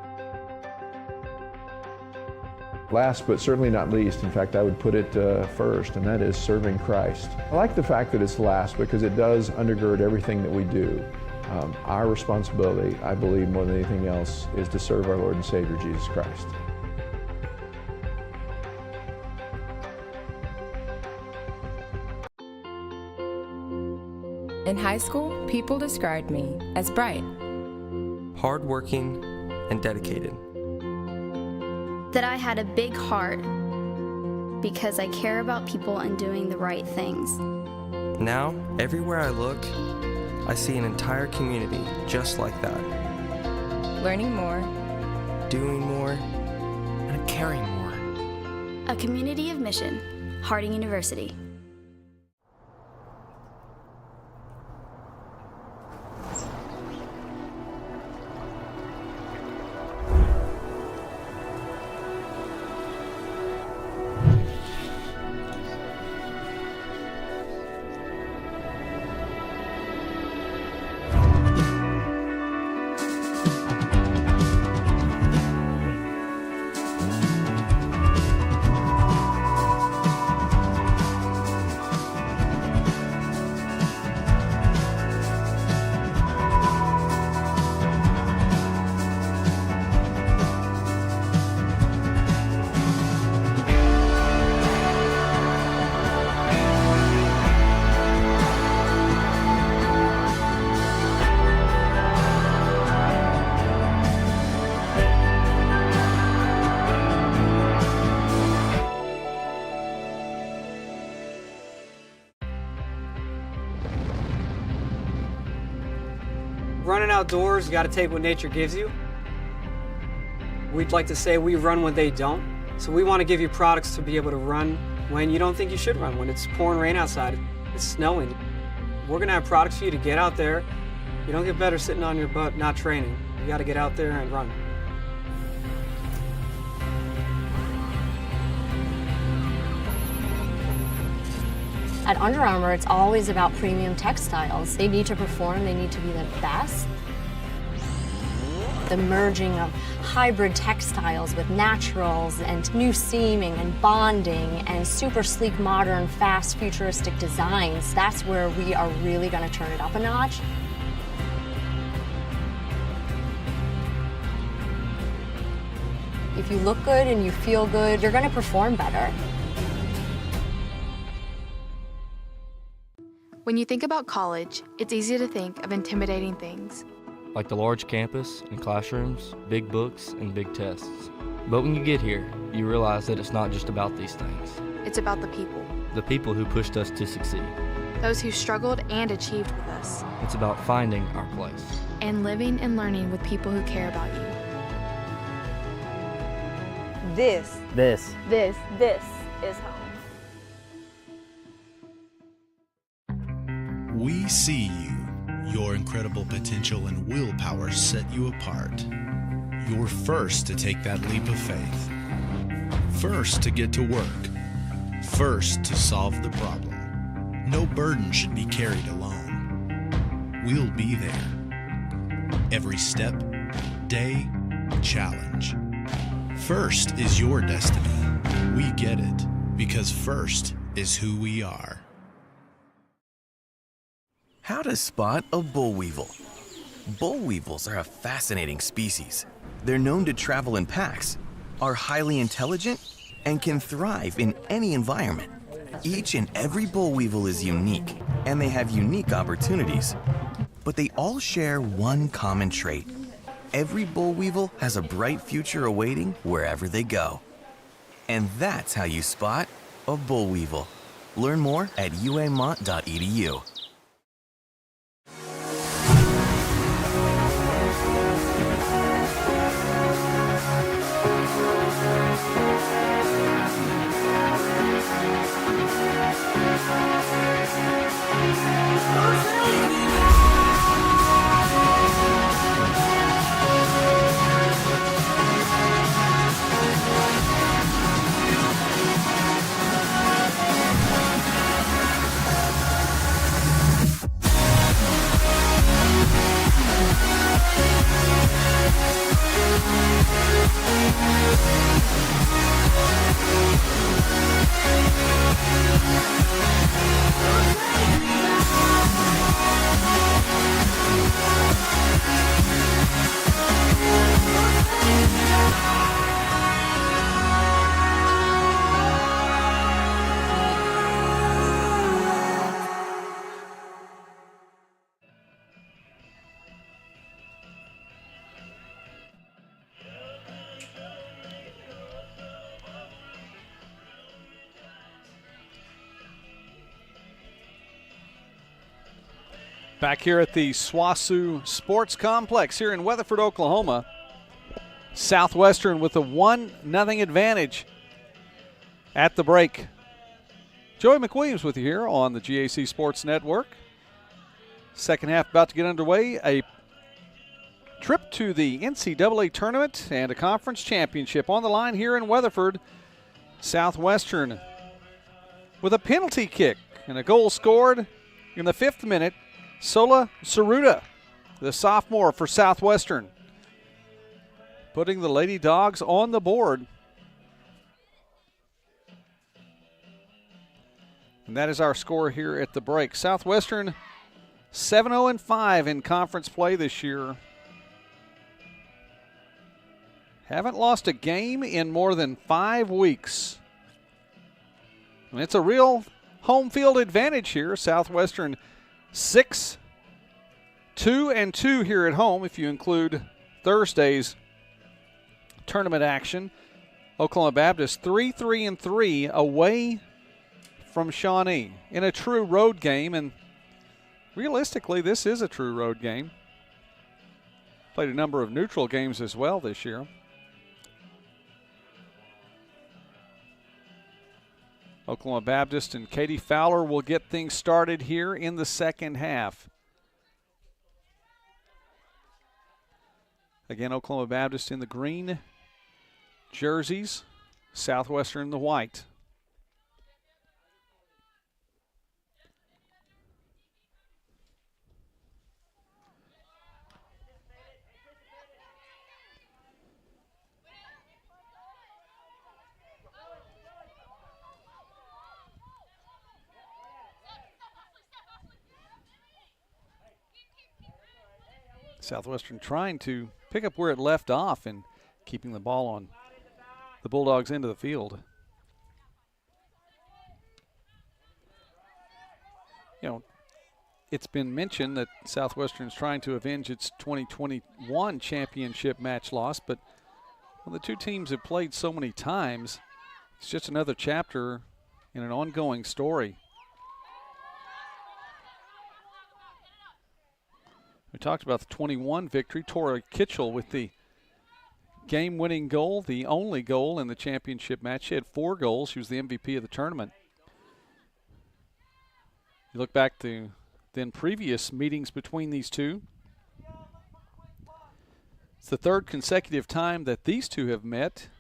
Last but certainly not least, in fact, I would put it first, and that is serving Christ. I like the fact that it's last because it does undergird everything that we do. Our responsibility, I believe more than anything else, is to serve our Lord and Savior, Jesus Christ. In high school, people described me as bright, hardworking, and dedicated. That I had a big heart because I care about people and doing the right things. Now, everywhere I look, I see an entire community just like that. Learning more, doing more, and caring more. A community of mission, Harding University. Running outdoors, you got to take what nature gives you. We'd like to say we run when they don't. So we want to give you products to be able to run when you don't think you should run, when it's pouring rain outside, it's snowing. We're going to have products for you to get out there. You don't get better sitting on your butt not training. You got to get out there and run. At Under Armour, it's always about premium textiles. They need to perform, they need to be the best. The merging of hybrid textiles with naturals and new seaming and bonding and super sleek, modern, fast, futuristic designs, that's where we are really going to turn it up a notch. If you look good and you feel good, you're going to perform better. When you think about college, it's easy to think of intimidating things. Like the large campus and classrooms, big books, and big tests. But when you get here, you realize that it's not just about these things. It's about the people. The people who pushed us to succeed. Those who struggled and achieved with us. It's about finding our place. And living and learning with people who care about you. This is home. We see you. Your incredible potential and willpower set you apart. You're first to take that leap of faith. First to get to work. First to solve the problem. No burden should be carried alone. We'll be there. Every step, day, challenge. First is your destiny. We get it because first is who we are. How to spot a boll weevil. Boll weevils are a fascinating species. They're known to travel in packs, are highly intelligent, and can thrive in any environment. Each and every boll weevil is unique, and they have unique opportunities. But they all share one common trait. Every boll weevil has a bright future awaiting wherever they go. And that's how you spot a boll weevil. Learn more at uamont.edu. Back here at the SWOSU Sports Complex here in Weatherford, Oklahoma. Southwestern with a 1-0 advantage at the break. Joey McWilliams with you here on the GAC Sports Network. Second half about to get underway. A trip to the NCAA tournament and a conference championship on the line here in Weatherford. Southwestern with a penalty kick and a goal scored in the 5th minute. Sola Saruta, the sophomore for Southwestern, putting the Lady Dogs on the board. And that is our score here at the break. Southwestern 7-0-5 in conference play this year. Haven't lost a game in more than 5 weeks. And it's a real home field advantage here. Southwestern 6-2-2 here at home if you include Thursday's tournament action. Oklahoma Baptist 3-3-3 away from Shawnee in a true road game, and realistically this is a true road game. Played a number of neutral games as well this year. Oklahoma Baptist and Katie Fowler will get things started here in the second half. Again, Oklahoma Baptist in the green jerseys, Southwestern in the white. Southwestern trying to pick up where it left off and keeping the ball on the Bulldogs' end of the field. You know, it's been mentioned that Southwestern is trying to avenge its 2021 championship match loss, but when the two teams have played so many times, it's just another chapter in an ongoing story. We talked about the 21 victory. Tora Kitchell with the game-winning goal, the only goal in the championship match. She had 4 goals. She was the MVP of the tournament. You look back to then previous meetings between these two. It's the 3rd consecutive time that these two have met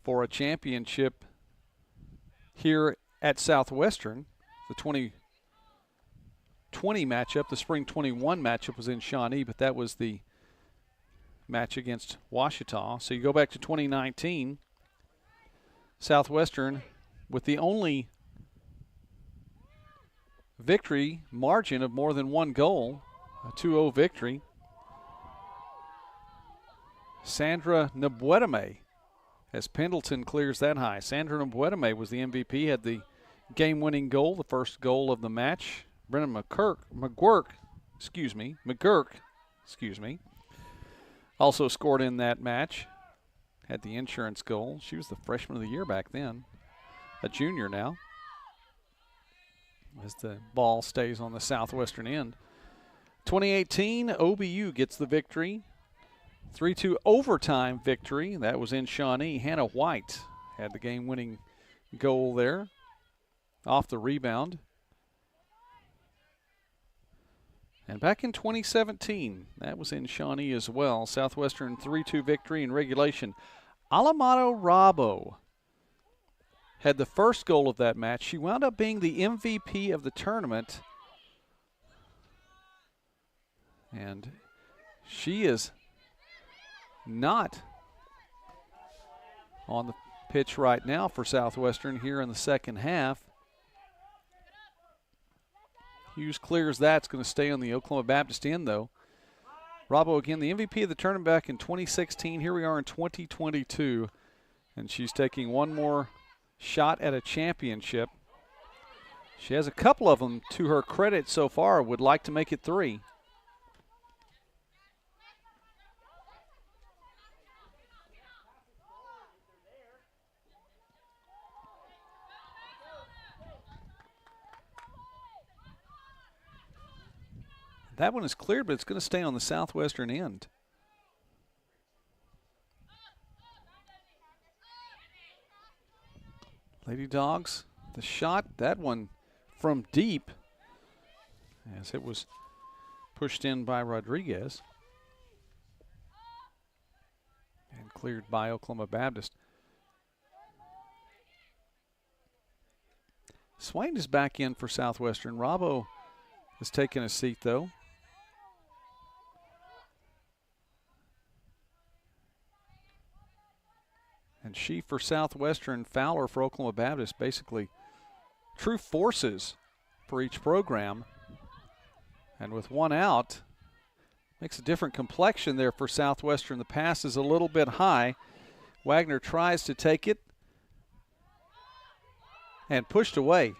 for a championship here at Southwestern. The 2020 matchup, the spring 21 matchup was in Shawnee, but that was the match against Ouachita. So you go back to 2019, Southwestern with the only victory margin of more than 1 goal, a 2-0 victory. Sandra Nabwedeme, as Pendleton clears that high. Sandra Nabwedeme was the MVP, had the game-winning goal, the first goal of the match. Brennan McGurk, also scored in that match. Had the insurance goal. She was the freshman of the year back then, a junior now, as the ball stays on the Southwestern end. 2018, OBU gets the victory. 3-2 overtime victory. That was in Shawnee. Hannah White had the game-winning goal there off the rebound. And back in 2017, that was in Shawnee as well. Southwestern 3-2 victory in regulation. Alamado Rabo had the first goal of that match. She wound up being the MVP of the tournament. And she is not on the pitch right now for Southwestern here in the second half. Hughes clears that. It's going to stay on the Oklahoma Baptist end, though. Rabo, again, the MVP of the tournament back in 2016. Here we are in 2022, and she's taking one more shot at a championship. She has a couple of them to her credit so far. Would like to make it 3. That one is cleared, but it's going to stay on the Southwestern end. Lady Dogs, the shot, that one from deep, as it was pushed in by Rodriguez and cleared by Oklahoma Baptist. Swain is back in for Southwestern. Rabo has taken a seat, though. And she for Southwestern, Fowler for Oklahoma Baptist, basically true forces for each program. And with one out, makes a different complexion there for Southwestern. The pass is a little bit high. Wagner tries to take it and pushed away.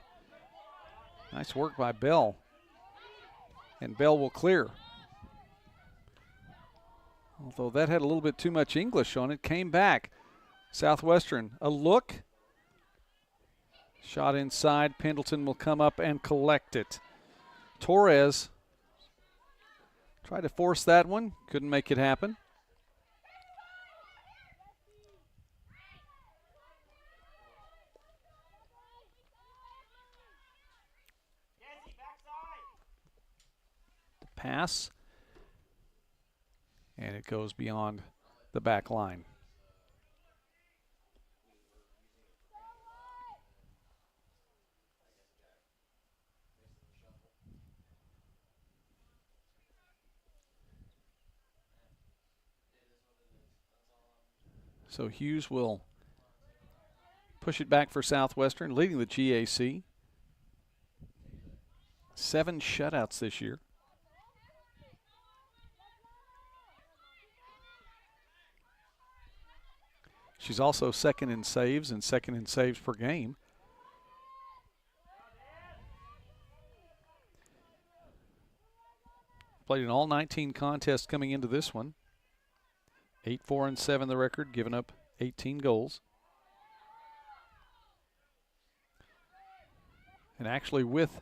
Nice work by Bell. And Bell will clear. Although that had a little bit too much English on it, came back. Southwestern, a look. Shot inside. Pendleton will come up and collect it. Torres Tried to force that one, couldn't make it happen. The pass, and it goes beyond the back line. So Hughes will push it back for Southwestern, leading the GAC. 7 shutouts this year. She's also second in saves and second in saves per game. Played in all 19 contests coming into this one. 8-4-7 the record, giving up 18 goals. And actually with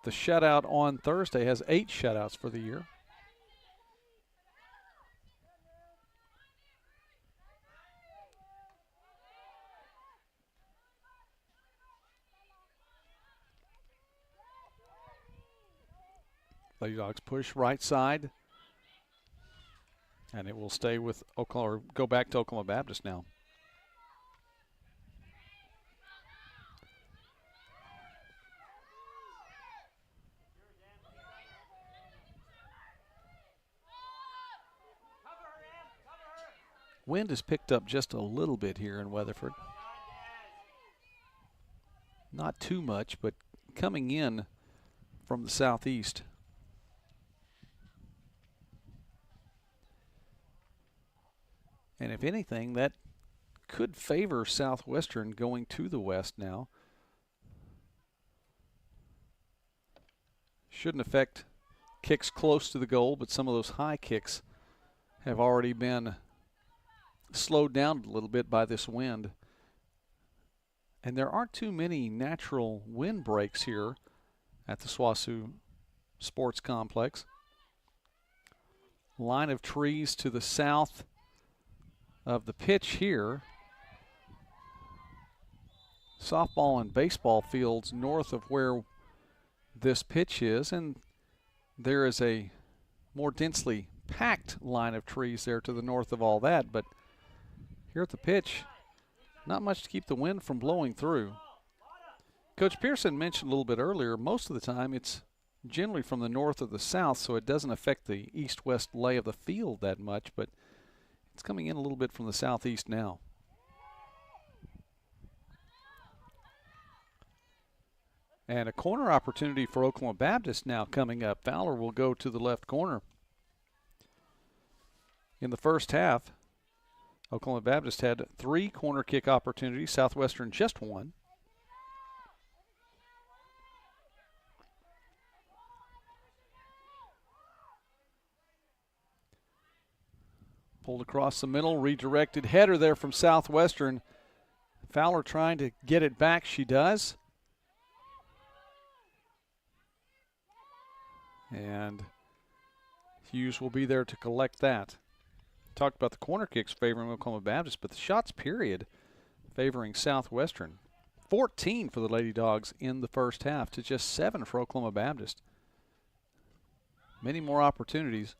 the shutout on Thursday has 8 shutouts for the year. Lady Dogs push right side. And it will stay with Oklahoma, or go back to Oklahoma Baptist now. Wind has picked up just a little bit here in Weatherford. Not too much, but coming in from the southeast. And if anything, that could favor Southwestern going to the west now. Shouldn't affect kicks close to the goal, but some of those high kicks have already been slowed down a little bit by this wind. And there aren't too many natural wind breaks here at the SWOSU Sports Complex. Line of trees to the south of the pitch here. Softball and baseball fields north of where this pitch is, and there is a more densely packed line of trees there to the north of all that, but here at the pitch, not much to keep the wind from blowing through. Coach Pearson mentioned a little bit earlier, most of the time it's generally from the north or the south, so it doesn't affect the east-west lay of the field that much, but it's coming in a little bit from the southeast now. And a corner opportunity for Oklahoma Baptist now coming up. Fowler will go to the left corner. In the first half, Oklahoma Baptist had 3 corner kick opportunities. Southwestern just 1. Pulled across the middle, redirected header there from Southwestern. Fowler trying to get it back. She does. And Hughes will be there to collect that. Talked about the corner kicks favoring Oklahoma Baptist, but the shots period favoring Southwestern. 14 for the Lady Dogs in the first half to just 7 for Oklahoma Baptist. Many more opportunities.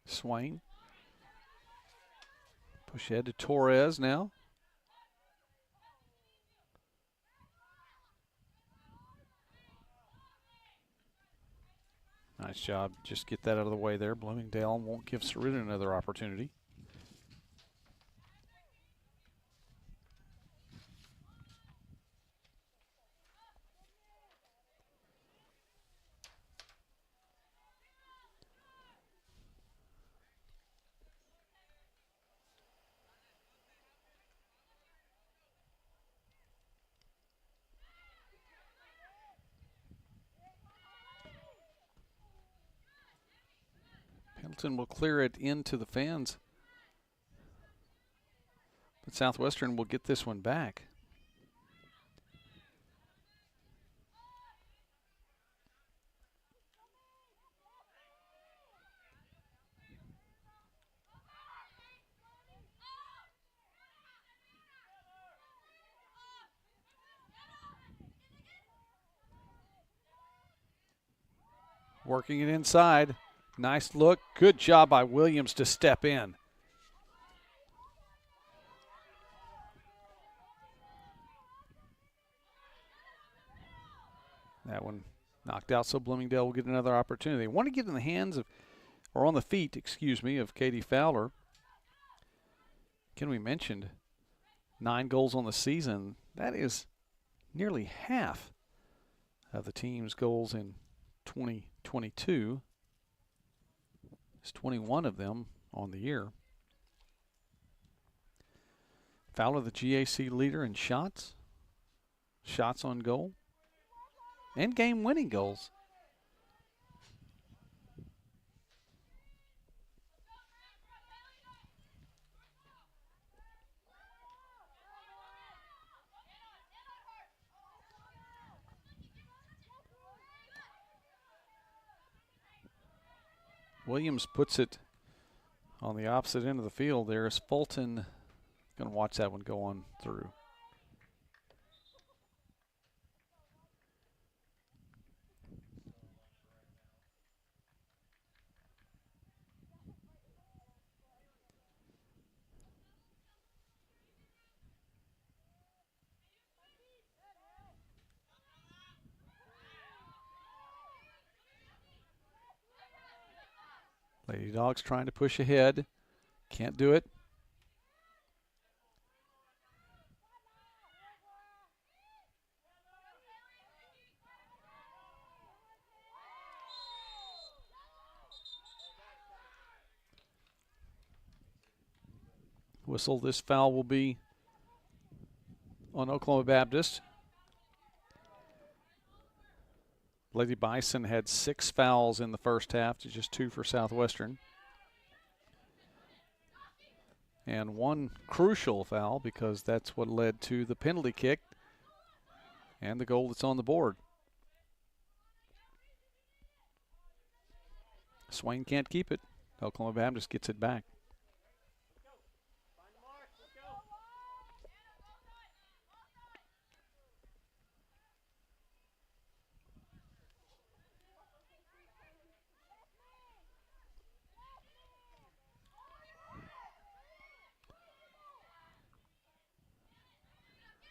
Swain. Push ahead to Torres now. Nice job. Just get that out of the way there. Bloomingdale won't give Cerrito another opportunity. Pendleton will clear it into the fans. But Southwestern will get this one back. Working it inside. Nice look. Good job by Williams to step in. That one knocked out, so Bloomingdale will get another opportunity. They want to get in the hands of, or on the feet, excuse me, of Katie Fowler. Again, we mentioned 9 goals on the season. That is nearly half of the team's goals in 2022. It's 21 of them on the year. Fowler, the GAC leader in shots on goal, and game-winning goals. Williams puts it on the opposite end of the field. There's Fulton. Going to watch that one go on through. Lady Dogs trying to push ahead. Can't do it. Whistle. This foul will be on Oklahoma Baptist. Lady Bison had 6 fouls in the first half to just 2 for Southwestern. And 1 crucial foul, because that's what led to the penalty kick and the goal that's on the board. Swain can't keep it. Oklahoma Baptist gets it back.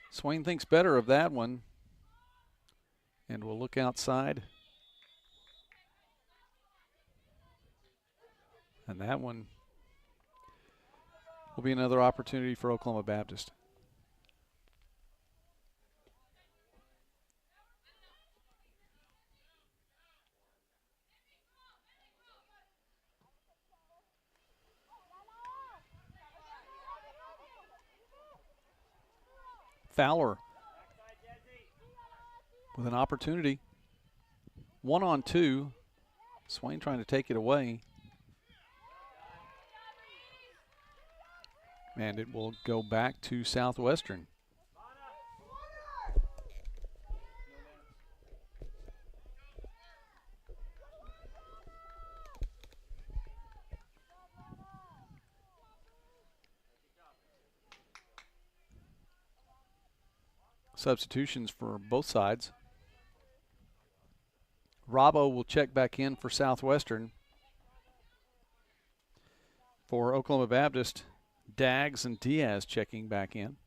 Swain thinks better of that one and will look outside. And that one will be another opportunity for Oklahoma Baptist. Fowler with an opportunity. 1-on-2. Swain trying to take it away. And it will go back to Southwestern. Substitutions for both sides. Robbo will check back in for Southwestern. For Oklahoma Baptist, Daggs and Diaz checking back in.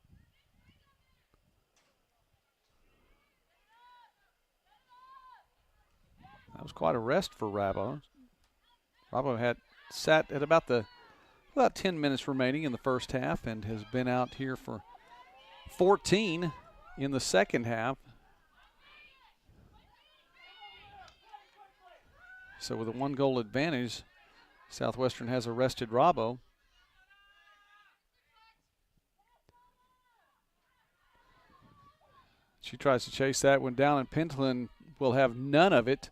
That was quite a rest for Robbo. Robbo had sat at about 10 minutes remaining in the first half and has been out here for 14 in the second half. So with a 1-goal advantage, Southwestern has arrested Robbo. She tries to chase that one down, and Pentland will have none of it.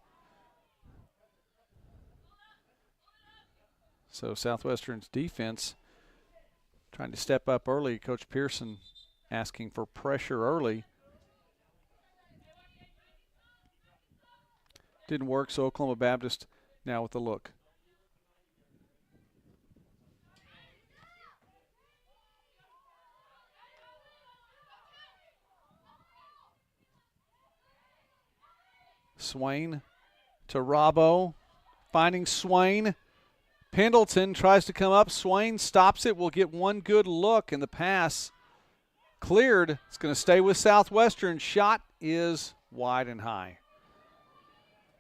So Southwestern's defense trying to step up early. Coach Pearson asking for pressure early. Didn't work, so Oklahoma Baptist now with the look. Swain to Robbo, finding Swain. Pendleton tries to come up. Swain stops it. Will get one good look, and the pass cleared. It's going to stay with Southwestern. Shot is wide and high.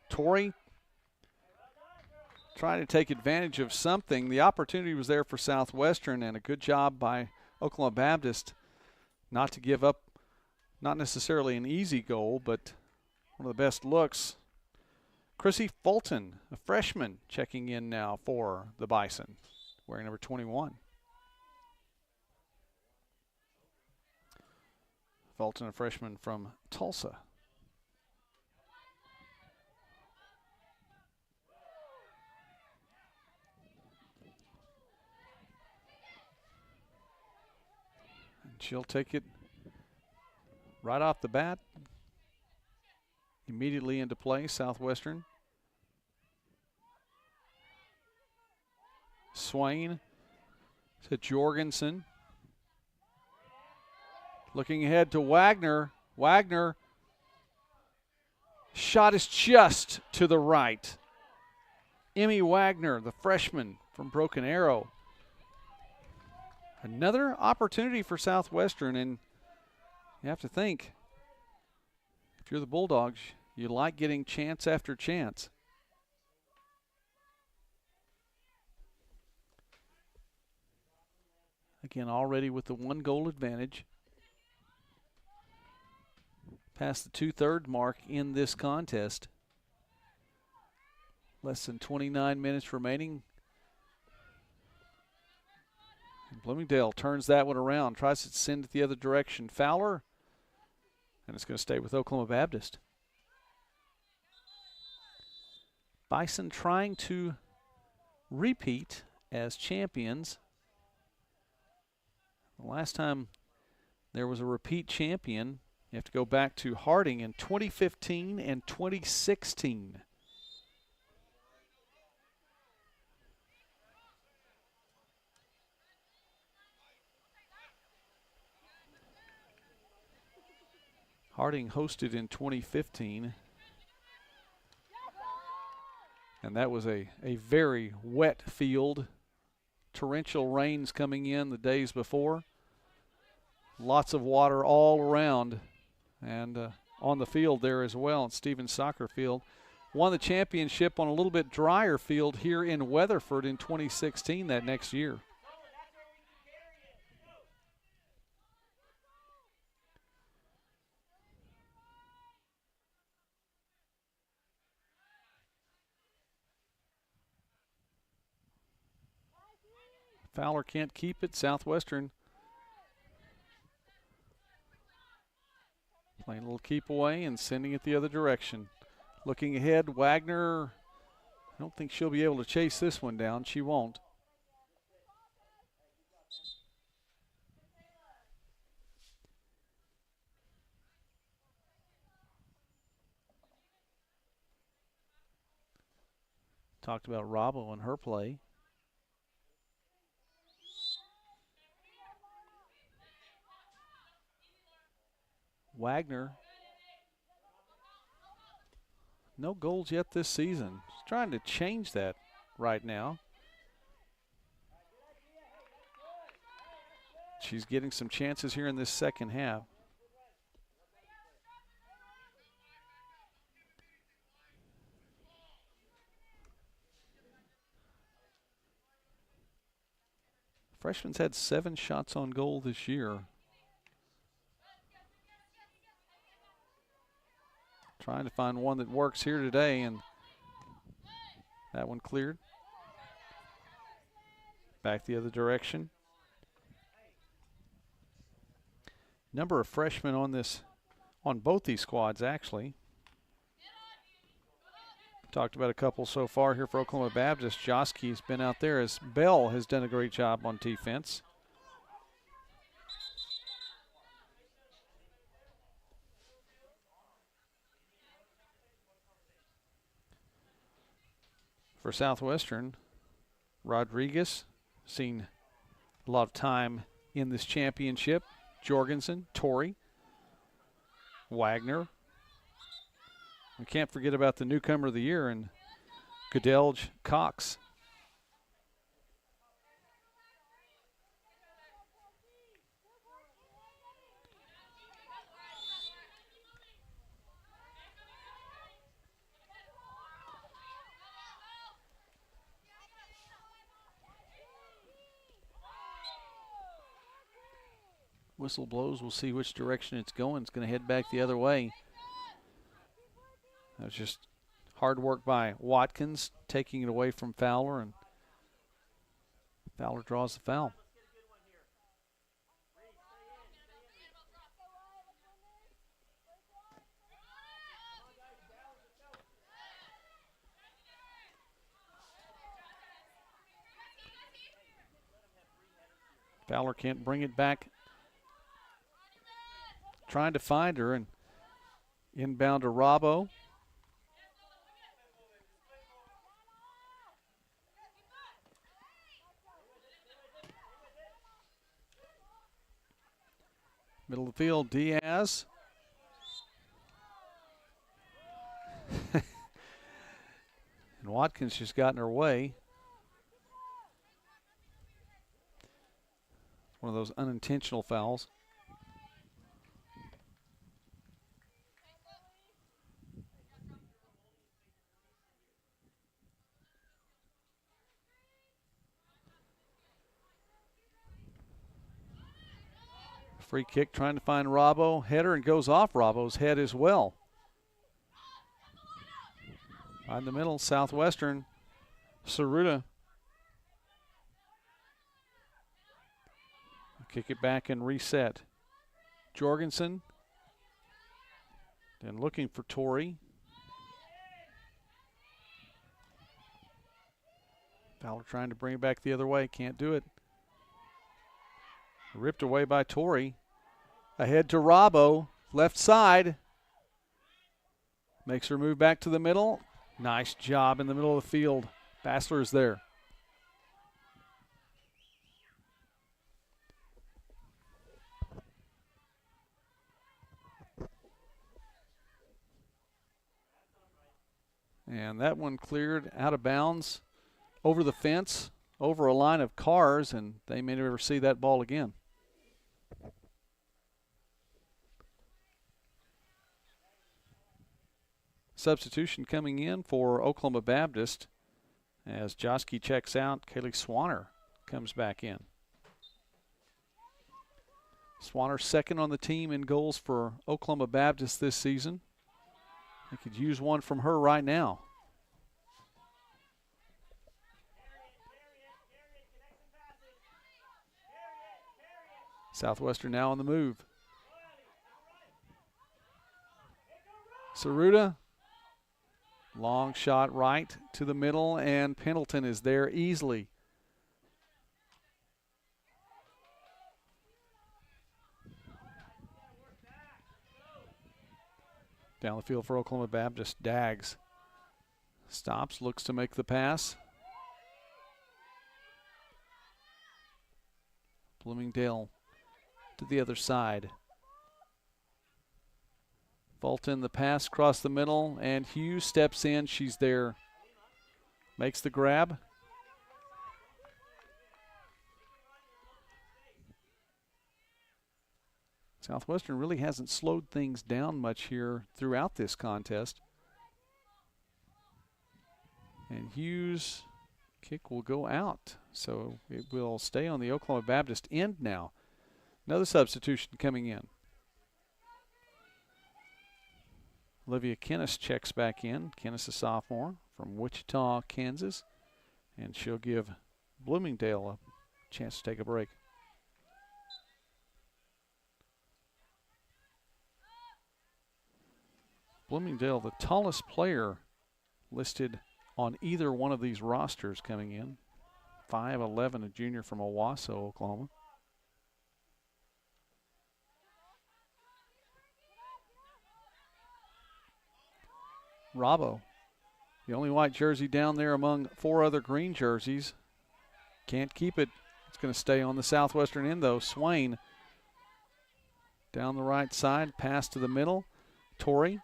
Torrey trying to take advantage of something. The opportunity was there for Southwestern, and a good job by Oklahoma Baptist not to give up, not necessarily an easy goal, but one of the best looks. Chrissy Fulton, a freshman, checking in now for the Bison, wearing number 21. Fulton, a freshman from Tulsa. And she'll take it right off the bat. Immediately into play, Southwestern. Swain to Jorgensen. Looking ahead to Wagner. Wagner. Shot is just to the right. Emmy Wagner, the freshman from Broken Arrow. Another opportunity for Southwestern, and you have to think, if you're the Bulldogs, you like getting chance after chance. Again, already with the 1-goal advantage. Past the 2/3 mark in this contest. Less than 29 minutes remaining. And Bloomingdale turns that one around, tries to send it the other direction. Fowler, and it's going to stay with Oklahoma Baptist. Bison trying to repeat as champions. The last time there was a repeat champion, you have to go back to Harding in 2015 and 2016. Harding hosted in 2015. And that was a very wet field. Torrential rains coming in the days before. Lots of water all around and on the field there as well at Stevens Soccer Field. Won the championship on a little bit drier field here in Weatherford in 2016 that next year. Fowler can't keep it. Southwestern playing a little keep away and sending it the other direction. Looking ahead, Wagner, I don't think she'll be able to chase this one down. She won't. Talked about Robbo and her play. Wagner, no goals yet this season. He's trying to change that right now. She's getting some chances here in this second half. Freshman's had 7 shots on goal this year. Trying to find one that works here today, and that one cleared. Back the other direction. Number of freshmen on both these squads actually. Talked about a couple so far here for Oklahoma Baptist. Joski's been out there as Bell has done a great job on defense. For Southwestern, Rodriguez seen a lot of time in this championship. Jorgensen, Torrey, Wagner, We can't forget about the newcomer of the year and Godelge Cox. Whistle blows. We'll see which direction it's going. It's going to head back the other way. That was just hard work by Watkins, taking it away from Fowler, and Fowler draws the foul. Fowler can't bring it back. Trying to find her, and inbound to Robbo. Middle of the field, Diaz. And Watkins just got in her way. One of those unintentional fouls. Free kick trying to find Robbo. Header and goes off Robbo's head as well. Right in the middle, Southwestern. Saruta. Kick it back and reset. Jorgensen. Then looking for Torrey. Fowler trying to bring it back the other way. Can't do it. Ripped away by Torrey. Ahead to Robbo. Left side. Makes her move back to the middle. Nice job in the middle of the field. Bassler's there. And that one cleared out of bounds over the fence, over a line of cars, and they may never see that ball again. Substitution coming in for Oklahoma Baptist as Joski checks out. Kaylee Swanner comes back in. Swanner second on the team in goals for Oklahoma Baptist this season. They could use one from her right now. Southwestern now on the move. Saruta. Long shot right to the middle, and Pendleton is there easily. Down the field for Oklahoma Baptist, Daggs. Stops, looks to make the pass. Bloomingdale to the other side. Fulton, the pass across the middle, and Hughes steps in. She's there. Makes the grab. Southwestern really hasn't slowed things down much here throughout this contest. And Hughes' kick will go out, so it will stay on the Oklahoma Baptist end now. Another substitution coming in. Olivia Kennis checks back in. Kennis, a sophomore from Wichita, Kansas. And she'll give Bloomingdale a chance to take a break. Bloomingdale, the tallest player listed on either one of these rosters coming in. 5'11", a junior from Owasso, Oklahoma. Robbo, the only white jersey down there among four other green jerseys. Can't keep it. It's going to stay on the Southwestern end, though. Swain down the right side, pass to the middle. Torrey.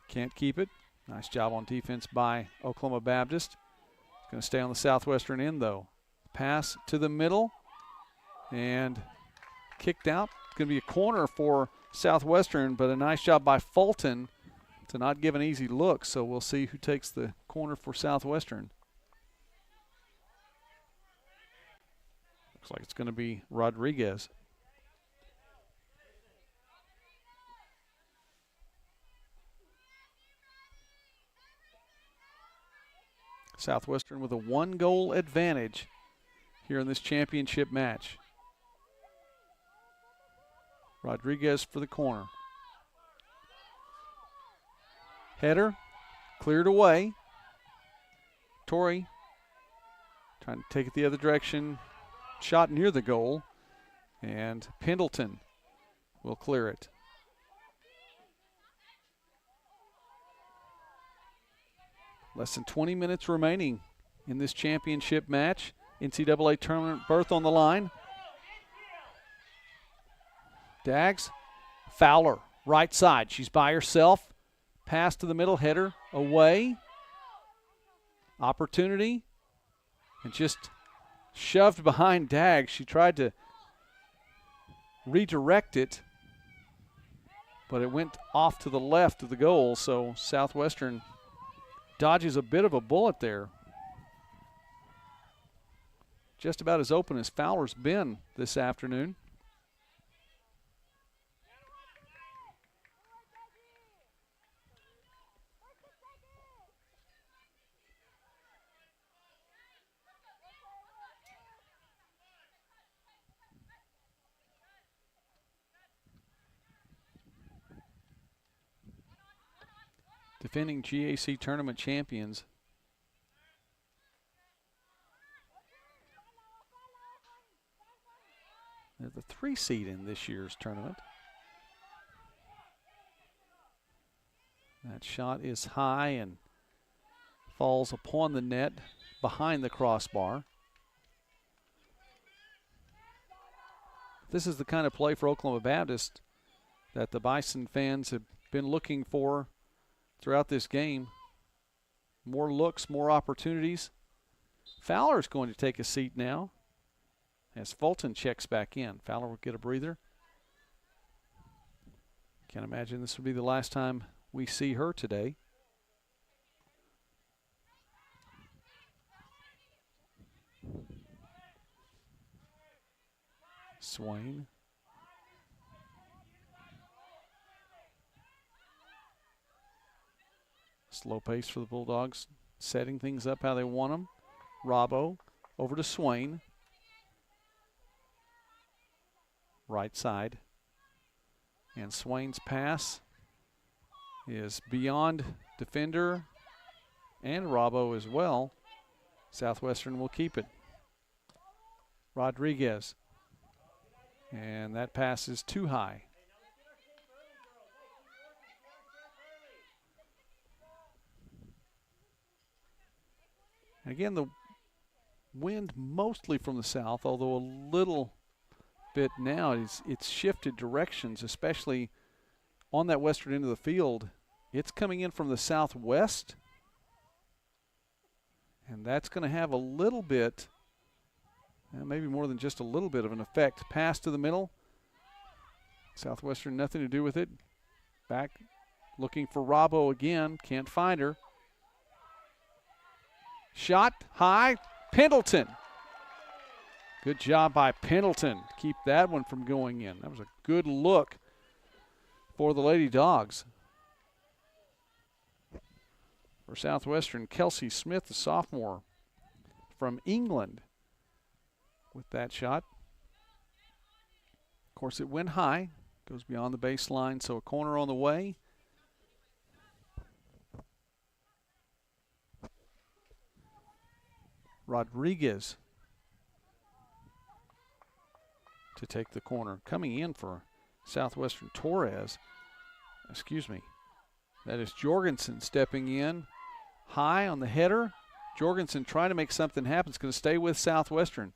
Can't keep it. Nice job on defense by Oklahoma Baptist. Going to stay on the Southwestern end, though. Pass to the middle and kicked out. It's going to be a corner for Southwestern, but a nice job by Fulton to not give an easy look. So we'll see who takes the corner for Southwestern. Looks like it's going to be Rodriguez. Southwestern with a 1-goal advantage here in this championship match. Rodriguez for the corner. Header cleared away. Torrey trying to take it the other direction. Shot near the goal. And Pendleton will clear it. Less than 20 minutes remaining in this championship match. NCAA tournament berth on the line. Dags, Fowler, right side. She's by herself. Pass to the middle, header away. Opportunity. And just shoved behind Dags. She tried to redirect it, but it went off to the left of the goal, so Southwestern dodges a bit of a bullet there. Just about as open as Fowler's been this afternoon. Defending GAC tournament champions. They're the 3 seed in this year's tournament. That shot is high and falls upon the net behind the crossbar. This is the kind of play for Oklahoma Baptist that the Bison fans have been looking for throughout this game. More looks, more opportunities. Fowler's going to take a seat now as Fulton checks back in. Fowler will get a breather. Can't imagine this will be the last time we see her today. Swain. Slow pace for the Bulldogs, setting things up how they want them. Robbo over to Swain. Right side. And Swain's pass is beyond defender and Robbo as well. Southwestern will keep it. Rodriguez. And that pass is too high. Again, the wind mostly from the south, although a little bit now it's shifted directions, especially on that western end of the field. It's coming in from the southwest, and that's going to have a little bit, maybe more than just a little bit of an effect. Pass to the middle. Southwestern nothing to do with it. Back looking for Robbo again. Can't find her. Shot high, Pendleton. Good job by Pendleton to keep that one from going in. That was a good look for the Lady Dogs. For Southwestern, Kelsey Smith, the sophomore from England, with that shot. Of course, it went high, goes beyond the baseline, so a corner on the way. Rodriguez to take the corner. Coming in for Southwestern, Torres. Excuse me. That is Jorgensen stepping in high on the header. Jorgensen trying to make something happen. It's going to stay with Southwestern.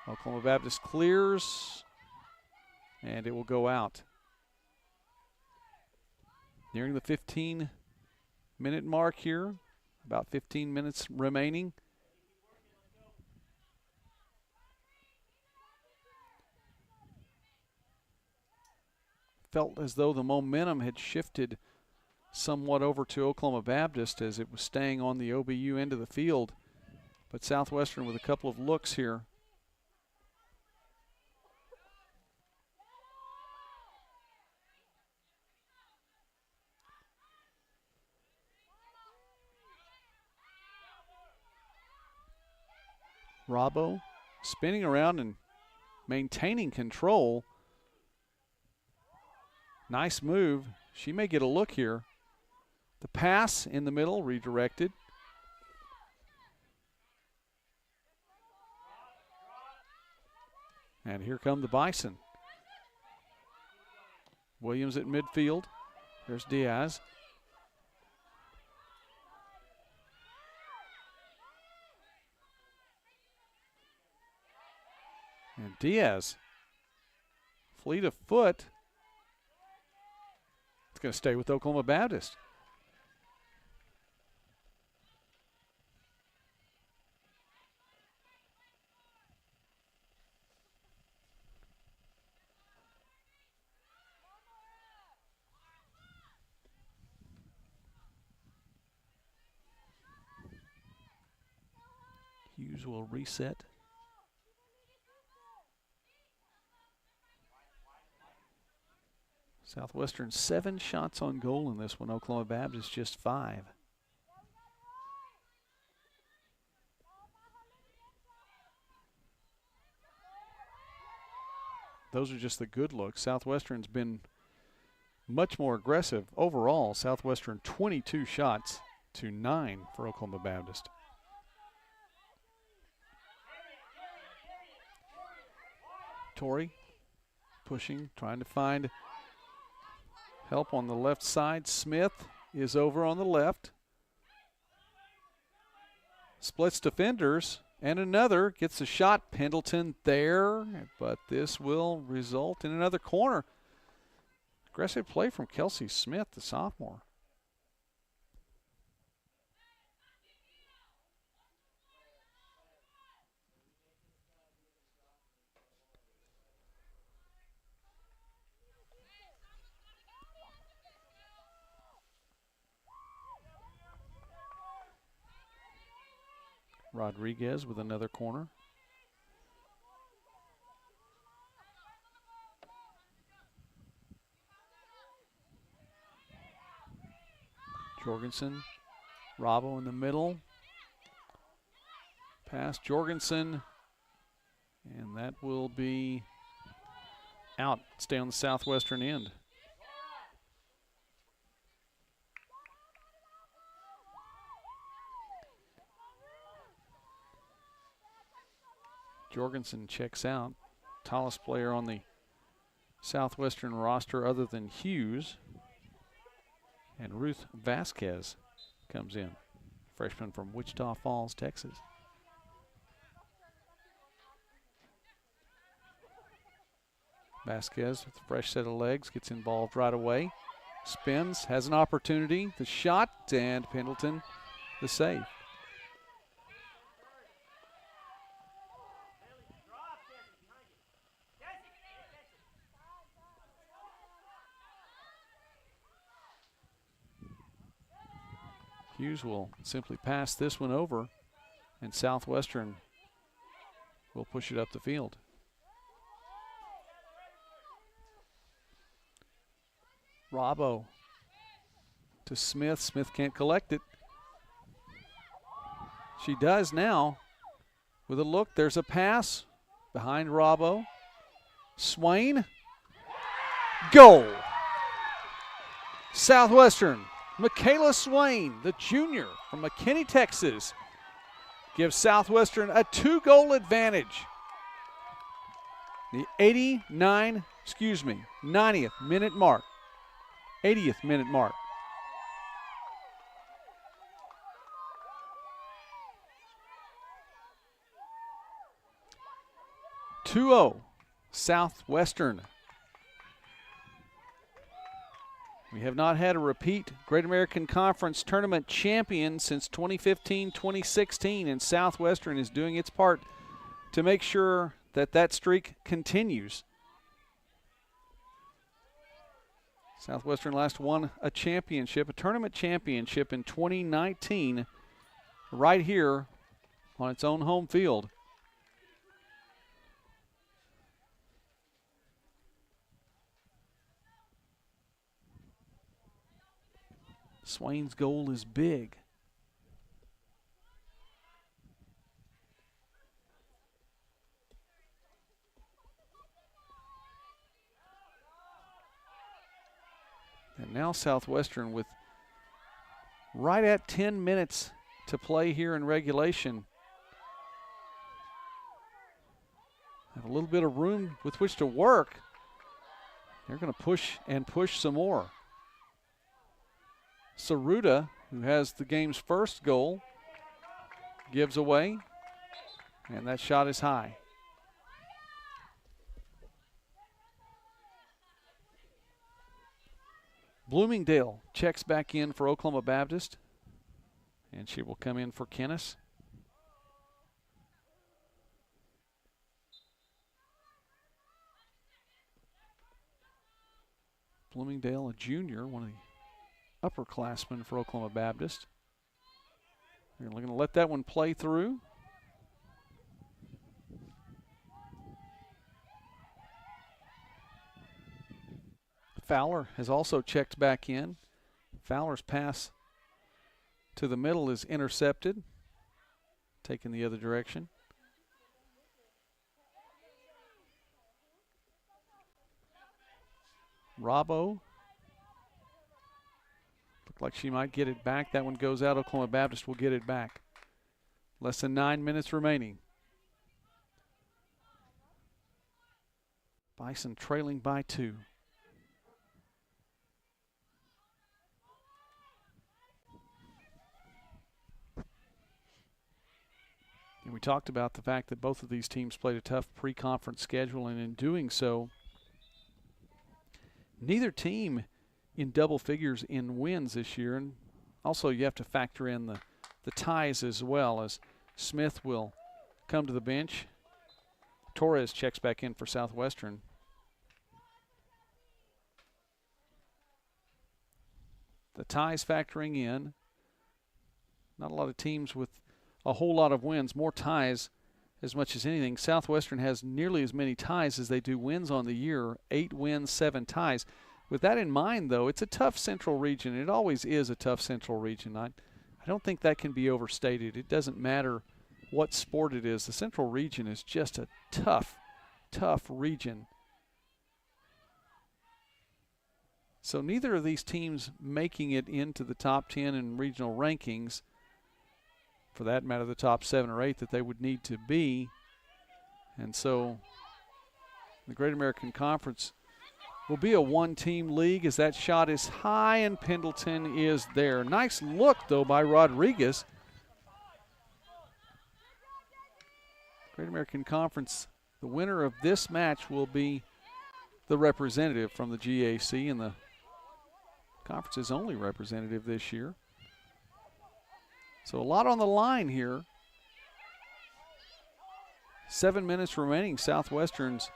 Oklahoma Baptist clears and it will go out. Nearing the 15-minute mark here, about 15 minutes remaining. Felt as though the momentum had shifted somewhat over to Oklahoma Baptist as it was staying on the OBU end of the field. But Southwestern with a couple of looks here. Robbo spinning around and maintaining control. Nice move. She may get a look here. The pass in the middle, redirected. And here come the Bison. Williams at midfield. There's Diaz. And Diaz, fleet of foot. It's going to stay with Oklahoma Baptist. Hughes will reset. Southwestern 7 shots on goal in this one. Oklahoma Baptist just 5. Those are just the good looks. Southwestern's been much more aggressive. Overall, Southwestern 22 shots to 9 for Oklahoma Baptist. Torrey pushing, trying to find help on the left side. Smith is over on the left. Splits defenders, and another gets a shot. Pendleton there, but this will result in another corner. Aggressive play from Kelsey Smith, the sophomore. Rodriguez with another corner. Jorgensen, Robbo in the middle. Pass Jorgensen, and that will be out. Stay on the Southwestern end. Jorgensen checks out. Tallest player on the Southwestern roster other than Hughes. And Ruth Vasquez comes in, freshman from Wichita Falls, Texas. Vasquez with a fresh set of legs, gets involved right away. Spins, has an opportunity, the shot, and Pendleton the save. Hughes will simply pass this one over, and Southwestern will push it up the field. Robbo to Smith. Smith can't collect it. She does now. With a look, there's a pass behind Robbo. Swain. Goal. Southwestern. Michaela Swain, the junior from McKinney, Texas, gives Southwestern a 2-goal advantage. The 90th minute mark. 80th minute mark. Southwestern. We have not had a repeat Great American Conference tournament champion since 2015-2016, and Southwestern is doing its part to make sure that that streak continues. Southwestern last won a championship, a tournament championship in 2019, right here on its own home field. Swain's goal is big. And now Southwestern with right at 10 minutes to play here in regulation. Have a little bit of room with which to work. They're going to push and push some more. Saruta, who has the game's first goal, gives away, and that shot is high. Bloomingdale checks back in for Oklahoma Baptist, and she will come in for Kennis. Bloomingdale, a junior, one of the upperclassmen for Oklahoma Baptist. They're going to let that one play through. Fowler has also checked back in. Fowler's pass to the middle is intercepted, taken the other direction. Robbo. Looked like she might get it back. That one goes out. Oklahoma Baptist will get it back. Less than 9 minutes remaining. Bison trailing by 2. And we talked about the fact that both of these teams played a tough pre-conference schedule, and in doing so, neither team in double figures in wins this year. And also you have to factor in the ties as well, as Smith will come to the bench. Torres checks back in for Southwestern. The ties factoring in. Not a lot of teams with a whole lot of wins, more ties as much as anything. Southwestern has nearly as many ties as they do wins on the year, 8 wins, 7 ties. With that in mind, though, it's a tough central region. It always is a tough central region. I don't think that can be overstated. It doesn't matter what sport it is. The central region is just a tough, tough region. So neither of these teams making it into the top 10 in regional rankings, for that matter, the top 7 or 8 that they would need to be. And so the Great American Conference will be a one-team league as that shot is high and Pendleton is there. Nice look, though, by Rodriguez. Great American Conference, the winner of this match will be the representative from the GAC, and the conference's only representative this year. So a lot on the line here. 7 minutes remaining. Southwestern's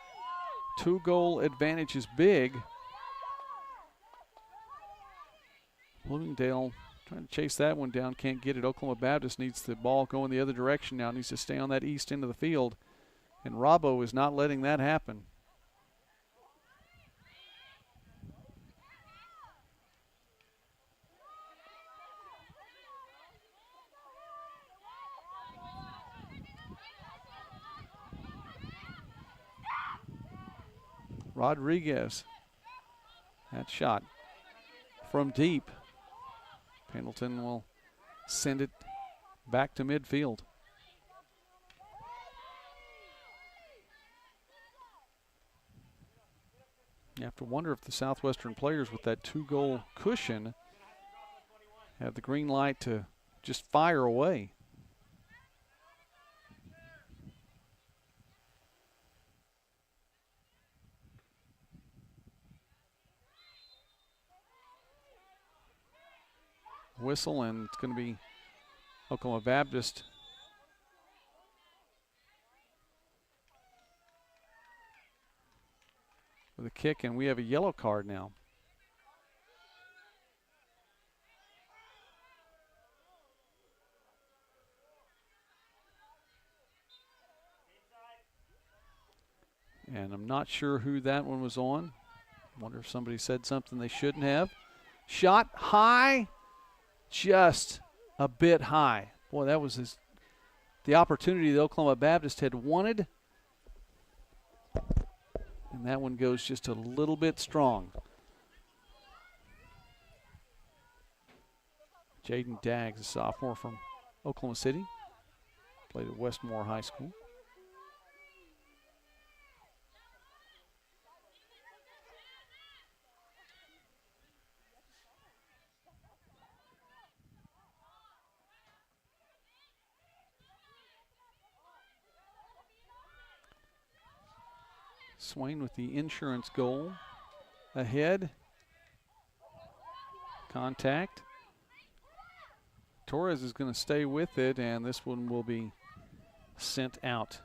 2-goal advantage is big. Bloomingdale trying to chase that one down, can't get it. Oklahoma Baptist needs the ball going the other direction now, needs to stay on that east end of the field. And Robbo is not letting that happen. Rodriguez, that shot from deep. Pendleton will send it back to midfield. You have to wonder if the Southwestern players with that 2-goal cushion have the green light to just fire away. whistle, and it's going to be Oklahoma Baptist with a kick, and we have a yellow card now. And I'm not sure who that one was on. Wonder if somebody said something they shouldn't have. Shot high, just a bit high. Boy, that was the opportunity that Oklahoma Baptist had wanted. And that one goes just a little bit strong. Jaden Daggs, a sophomore from Oklahoma City, played at Westmore High School. Swain with the insurance goal ahead. Contact. Torres is going to stay with it, and this one will be sent out.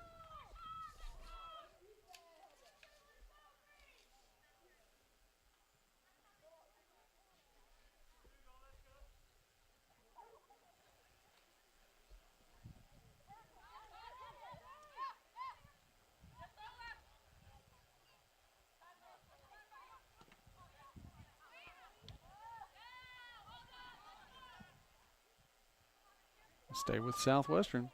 Stay with Southwestern.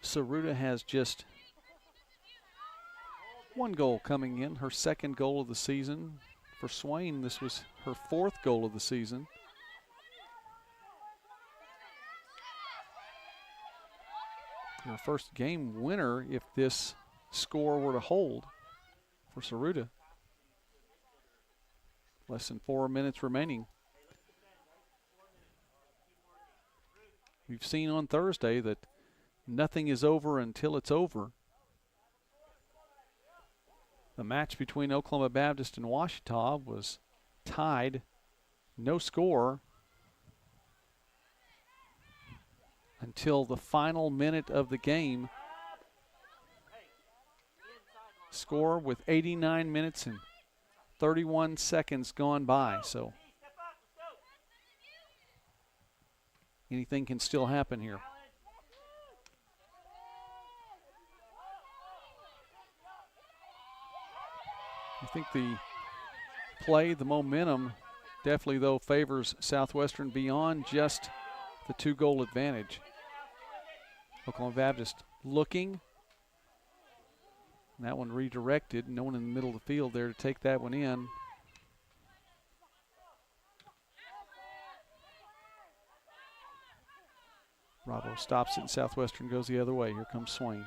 Saruta has just one goal coming in, her second goal of the season. For Swain, this was her fourth goal of the season. Her first game winner if this score were to hold for Saruta. Less than 4 minutes remaining. We've seen on Thursday that nothing is over until it's over. The match between Oklahoma Baptist and Ouachita was tied, no score, until the final minute of the game. Score with 89 minutes and 31 seconds gone by, so anything can still happen here. I think the play, the momentum, definitely though favors Southwestern beyond just the 2-goal advantage. Oklahoma Baptist looking. And that one redirected. No one in the middle of the field there to take that one in. Bravo stops it and Southwestern goes the other way. Here comes Swain.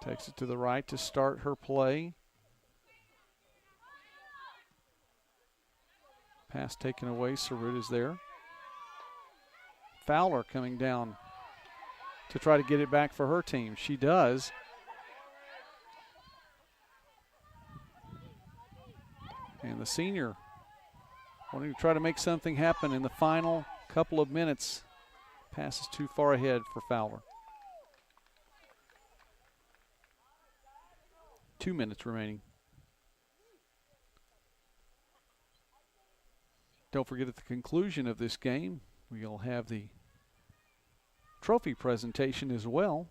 Takes it to the right to start her play. Pass taken away, Saruta's there. Fowler coming down to try to get it back for her team. She does. And the senior wanting to try to make something happen in the final couple of minutes. Pass is too far ahead for Fowler. 2 minutes remaining. Don't forget, at the conclusion of this game, we'll have the trophy presentation as well,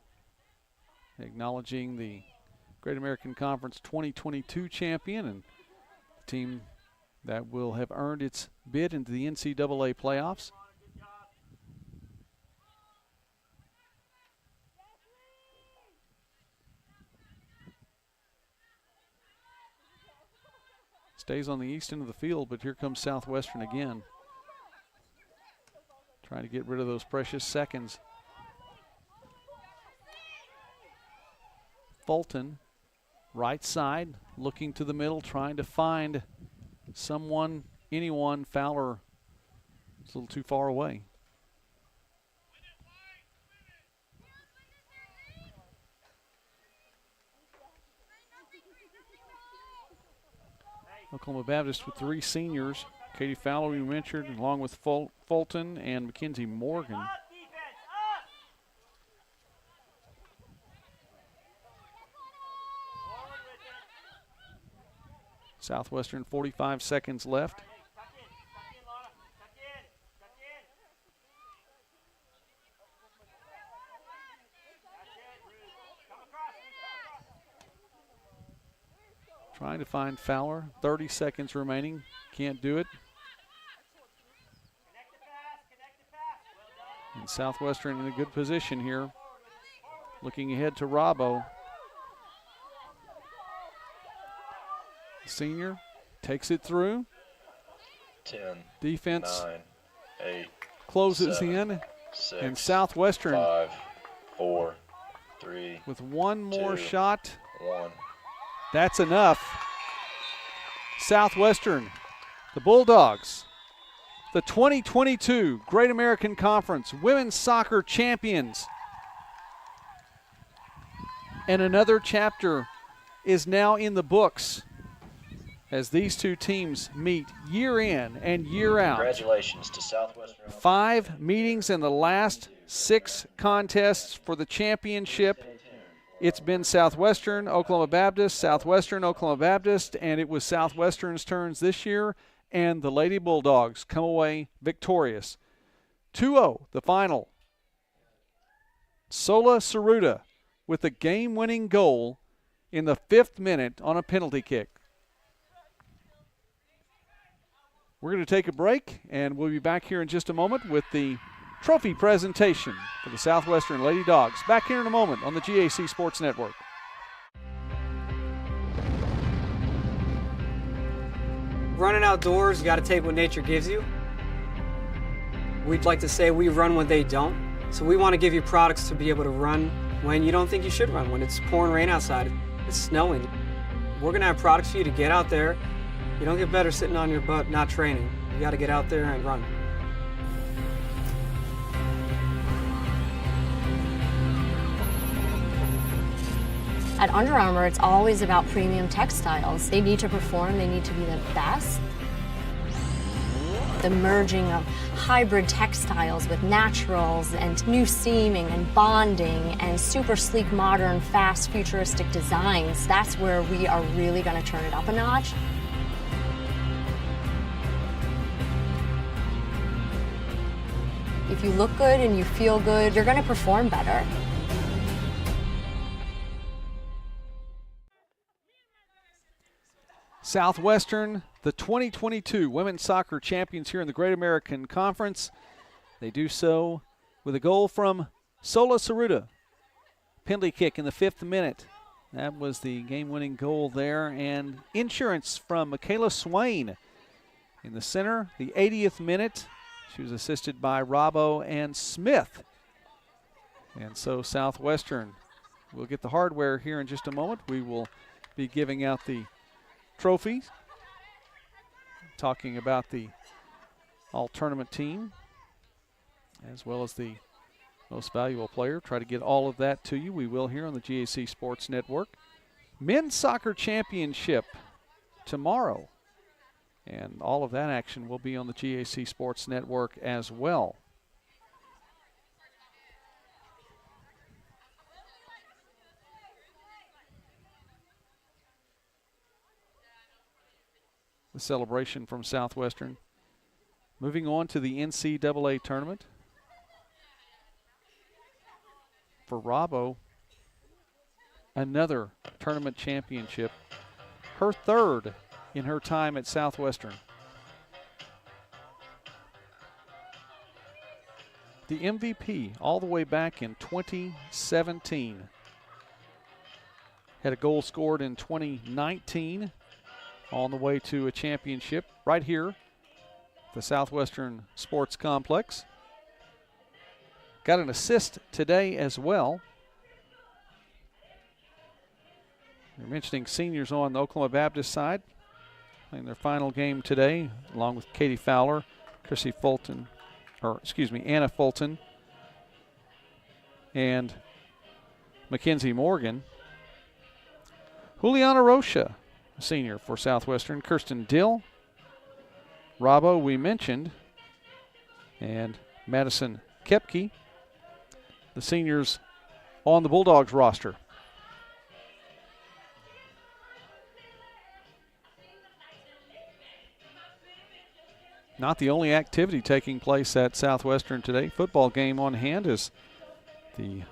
acknowledging the Great American Conference 2022 champion and the team that will have earned its bid into the NCAA playoffs. Stays on the east end of the field, but here comes Southwestern again. Trying to get rid of those precious seconds. Fulton, right side, looking to the middle, trying to find someone, anyone. Fowler is a little too far away. Oklahoma Baptist with 3 seniors. Katie Fowler, we mentioned, along with Fulton and Mackenzie Morgan. Southwestern, 45 seconds left. Trying to find Fowler. 30 seconds remaining. Can't do it. And Southwestern in a good position here. Looking ahead to Robbo. Senior takes it through. 10. Defense 9, 8. Closes 7, in. 6, And Southwestern 5, 4, 3. with one more 2, shot. 1. That's enough. Southwestern, the Bulldogs, the 2022 Great American Conference Women's Soccer Champions. And another chapter is now in the books as these two teams meet year in and year out. Congratulations to Southwestern. 5 meetings in the last 6 contests for the championship. It's been Southwestern, Oklahoma Baptist, Southwestern, Oklahoma Baptist, and it was Southwestern's turns this year, and the Lady Bulldogs come away victorious. 2-0, the final. Sola Saruta with the game-winning goal in the 5th minute on a penalty kick. We're going to take a break, and we'll be back here in just a moment with the trophy presentation for the Southwestern Lady Dogs. Back here in a moment on the GAC Sports Network. Running outdoors, you got to take what nature gives you. We'd like to say we run when they don't. So we want to give you products to be able to run when you don't think you should run, when it's pouring rain outside, it's snowing. We're going to have products for you to get out there. You don't get better sitting on your butt not training. You got to get out there and run. At Under Armour, it's always about premium textiles. They need to perform, they need to be the best. The merging of hybrid textiles with naturals and new seaming and bonding and super sleek, modern, fast, futuristic designs, that's where we are really going to turn it up a notch. If you look good and you feel good, you're going to perform better. Southwestern, the 2022 Women's Soccer Champions here in the Great American Conference. They do so with a goal from Sola Saruta. Penalty kick in the 5th minute. That was the game-winning goal there. And insurance from Michaela Swain in the center, the 80th minute. She was assisted by Robbo and Smith. And so Southwestern will get the hardware here in just a moment. We will be giving out the trophies, talking about the all-tournament team as well as the most valuable player. Try to get all of that to you. We will here on the GAC Sports Network. Men's Soccer Championship tomorrow, and all of that action will be on the GAC Sports Network as well. The celebration from Southwestern. Moving on to the NCAA tournament. For Robbo, another tournament championship. Her 3rd in her time at Southwestern. The MVP all the way back in 2017. Had a goal scored in 2019. On the way to a championship right here, the Southwestern Sports Complex. Got an assist today as well. We're mentioning seniors on the Oklahoma Baptist side playing their final game today, along with Katie Fowler, Anna Fulton, and Mackenzie Morgan. Juliana Rocha, senior for Southwestern. Kirsten Dill, Robbo we mentioned, and Madison Kepke, the seniors on the Bulldogs roster. Not the only activity taking place at Southwestern today. Football game on hand as the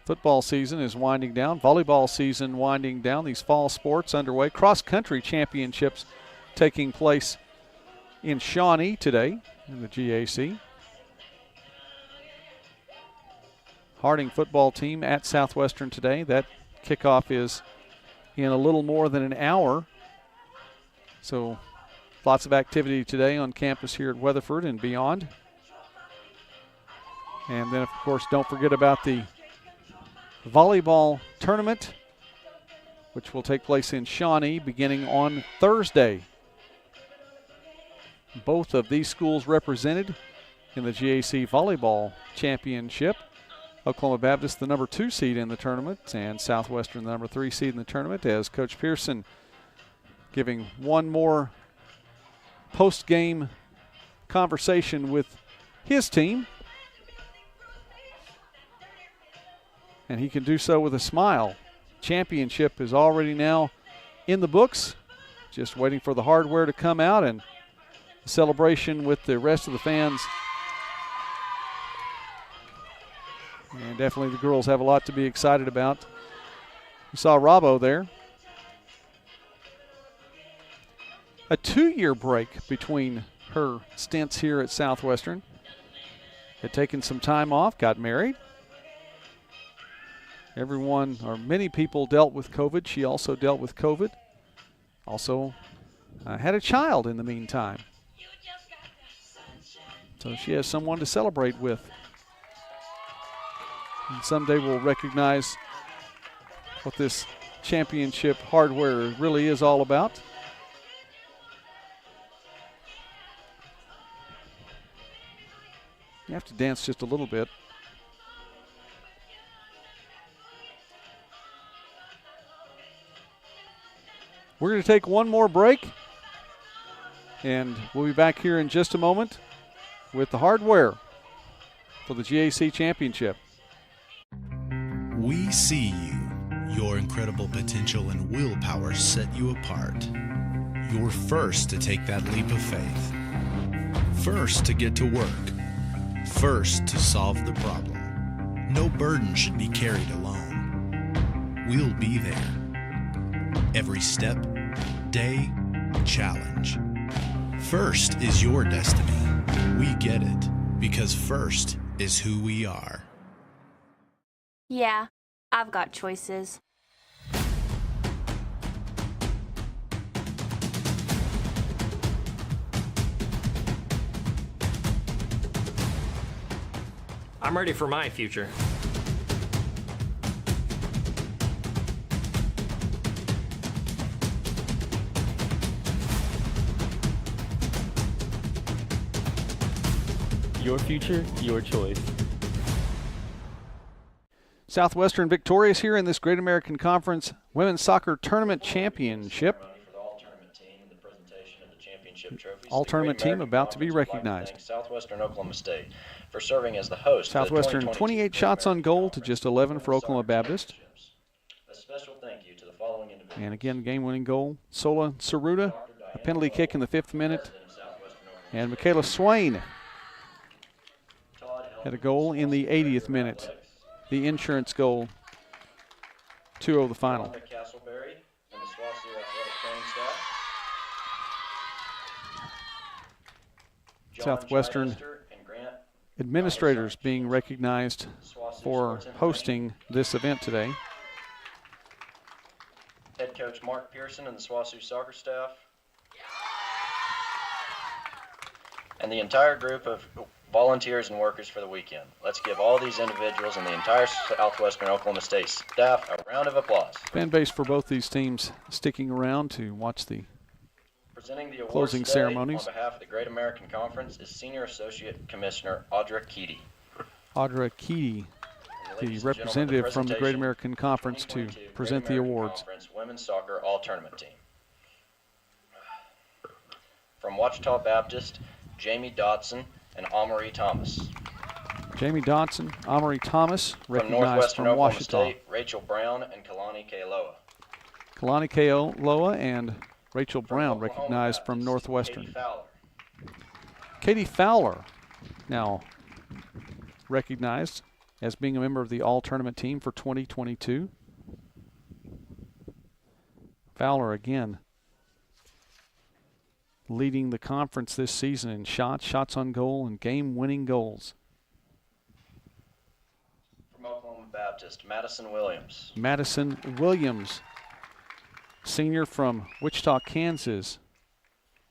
football season is winding down. Volleyball season winding down. These fall sports underway. Cross-country championships taking place in Shawnee today in the GAC. Harding football team at Southwestern today. That kickoff is in a little more than an hour. So lots of activity today on campus here at Weatherford and beyond. And then, of course, don't forget about the volleyball tournament, which will take place in Shawnee beginning on Thursday. Both of these schools represented in the GAC Volleyball Championship. Oklahoma Baptist, the number 2 seed in the tournament, and Southwestern, the number 3 seed in the tournament, as Coach Pearson giving one more post-game conversation with his team. And he can do so with a smile. Championship is already now in the books, just waiting for the hardware to come out and the celebration with the rest of the fans. And definitely the girls have a lot to be excited about. You saw Robbo there. A 2-year break between her stints here at Southwestern. Had taken some time off, got married. Everyone, or many people, dealt with COVID. She also dealt with COVID. Also had a child in the meantime. So she has someone to celebrate with. And someday we'll recognize what this championship hardware really is all about. You have to dance just a little bit. We're going to take one more break, and we'll be back here in just a moment with the hardware for the GAC Championship. We see you. Your incredible potential and willpower set you apart. You're first to take that leap of faith. First to get to work. First to solve the problem. No burden should be carried alone. We'll be there. Every step, day, challenge. First is your destiny. We get it because first is who we are. Yeah, I've got choices. I'm ready for my future. Your future, your choice. Southwestern victorious here in this Great American Conference Women's Soccer Tournament Championship. All tournament team about to be recognized. Southwestern Oklahoma State for serving as the host. Southwestern 28 shots on goal to just 11 for Oklahoma Baptist. A special thank you to the following individuals. And again, game-winning goal, Sola Saruta, a penalty kick in the 5th minute. And Michaela Swain had a goal in the 80th minute. The insurance goal, 2-0 the final. Castleberry and the SWOSU athletic training staff. Southwestern administrators being recognized for hosting this event today. Head coach Mark Pearson and the SWOSU soccer staff. And the entire group of volunteers and workers for the weekend. Let's give all these individuals and the entire Southwestern Oklahoma State staff a round of applause. Fan base for both these teams sticking around to watch the Presenting the awards closing today ceremonies. on behalf of the Great American Conference is Senior Associate Commissioner Audra Keaty. Audra Keaty, the representative from the Great American Conference, to present the awards. Conference Women's Soccer All-Tournament Team. From Ouachita Baptist, Jamie Dotson and Amory Thomas. Jamie Dotson, Amory Thomas, From recognized Northwestern from Oklahoma Ouachita. State, Rachel Brown and Kalani Kaloa. Kalani Keoloa and Rachel Brown, Oklahoma recognized from Baptist, Northwestern. Katie Fowler. Katie Fowler, now recognized as being a member of the all-tournament team for 2022. Fowler again leading the conference this season in shots on goal, and game-winning goals. From Oklahoma Baptist, Madison Williams. Madison Williams, senior from Wichita, Kansas,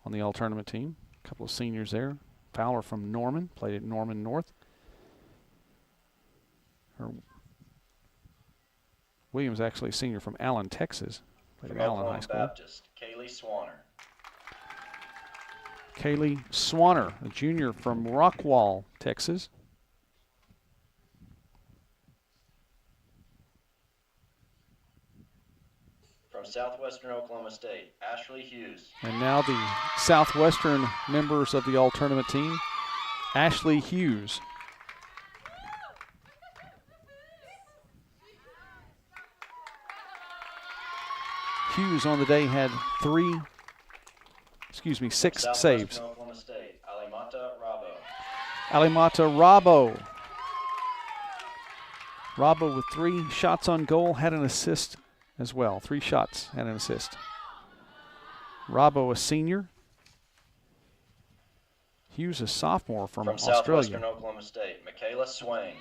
on the all-tournament team. A couple of seniors there. Fowler from Norman, played at Norman North. Williams actually a senior from Allen, Texas. Played From at Allen Oklahoma High School. Baptist, Kaylee Swanner. Kaylee Swanner, a junior from Rockwall, Texas. From Southwestern Oklahoma State, Ashley Hughes. And now the Southwestern members of the all-tournament team, Ashley Hughes. Hughes on the day had six saves. Oklahoma State, Alimata Rabo. Alimata Rabo. Rabo with 3 shots on goal, had an assist as well. 3 shots, had an assist. Rabo, a senior. Hughes, a sophomore from Australia. Southwestern Oklahoma State, Michaela Swain.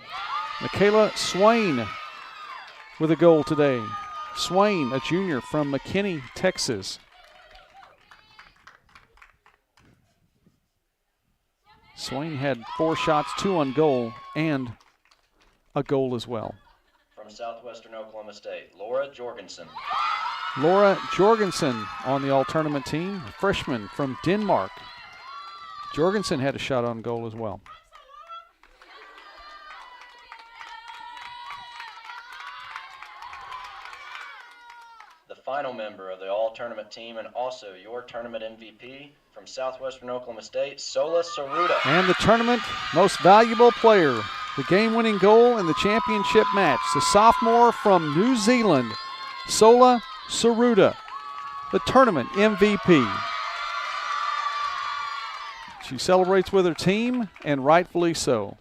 Michaela Swain with a goal today. Swain, a junior from McKinney, Texas. Swain had 4 shots, 2 on goal, and a goal as well. From Southwestern Oklahoma State, Laura Jorgensen. Laura Jorgensen on the all-tournament team, a freshman from Denmark. Jorgensen had a shot on goal as well. The final member of the all-tournament team and also your tournament MVP from Southwestern Oklahoma State, Sola Saruta. And the tournament most valuable player, the game-winning goal in the championship match, the sophomore from New Zealand, Sola Saruta, the tournament MVP. She celebrates with her team, and rightfully so.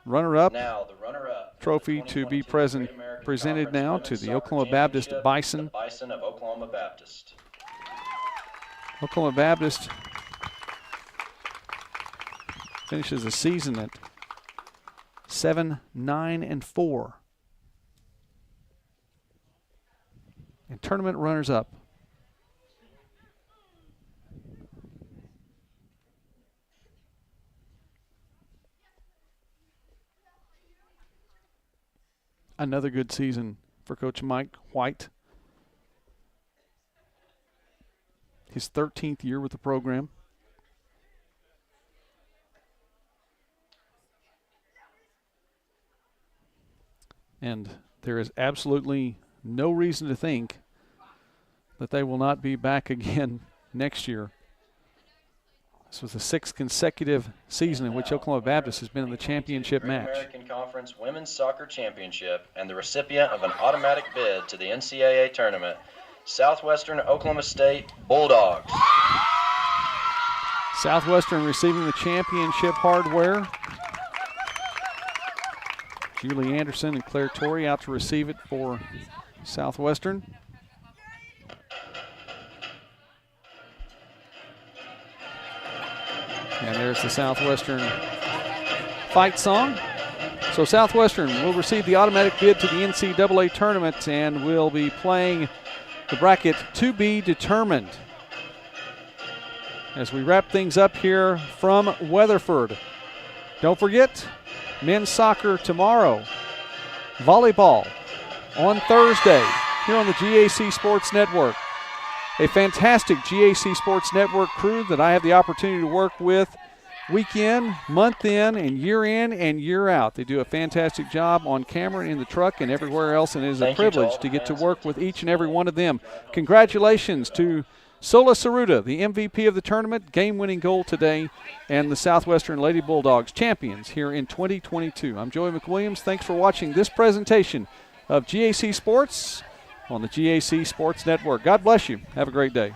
Runner-up. Now the runner-up. Trophy to be presented now to the Oklahoma Baptist Bison. The Bison of Oklahoma Baptist. Oklahoma Baptist finishes the season at 7-9-4. And tournament runners-up. Another good season for Coach Mike White. His 13th year with the program. And there is absolutely no reason to think that they will not be back again next year. This was the 6th consecutive season in which Oklahoma Baptist has been in the championship match. American Conference Women's Soccer Championship and the recipient of an automatic bid to the NCAA tournament, Southwestern Oklahoma State Bulldogs. Southwestern receiving the championship hardware. Julie Anderson and Claire Torrey out to receive it for Southwestern. And there's the Southwestern fight song. So Southwestern will receive the automatic bid to the NCAA tournament and will be playing the bracket to be determined. As we wrap things up here from Weatherford. Don't forget, men's soccer tomorrow. Volleyball on Thursday here on the GAC Sports Network. A fantastic GAC Sports Network crew that I have the opportunity to work with week in, month in, and year out. They do a fantastic job on camera, in the truck, and everywhere else, and it is a privilege to get to work with each and every one of them. Congratulations to Sola Saruta, the MVP of the tournament, game-winning goal today, and the Southwestern Lady Bulldogs champions here in 2022. I'm Joey McWilliams. Thanks for watching this presentation of GAC Sports on the GAC Sports Network. God bless you. Have a great day.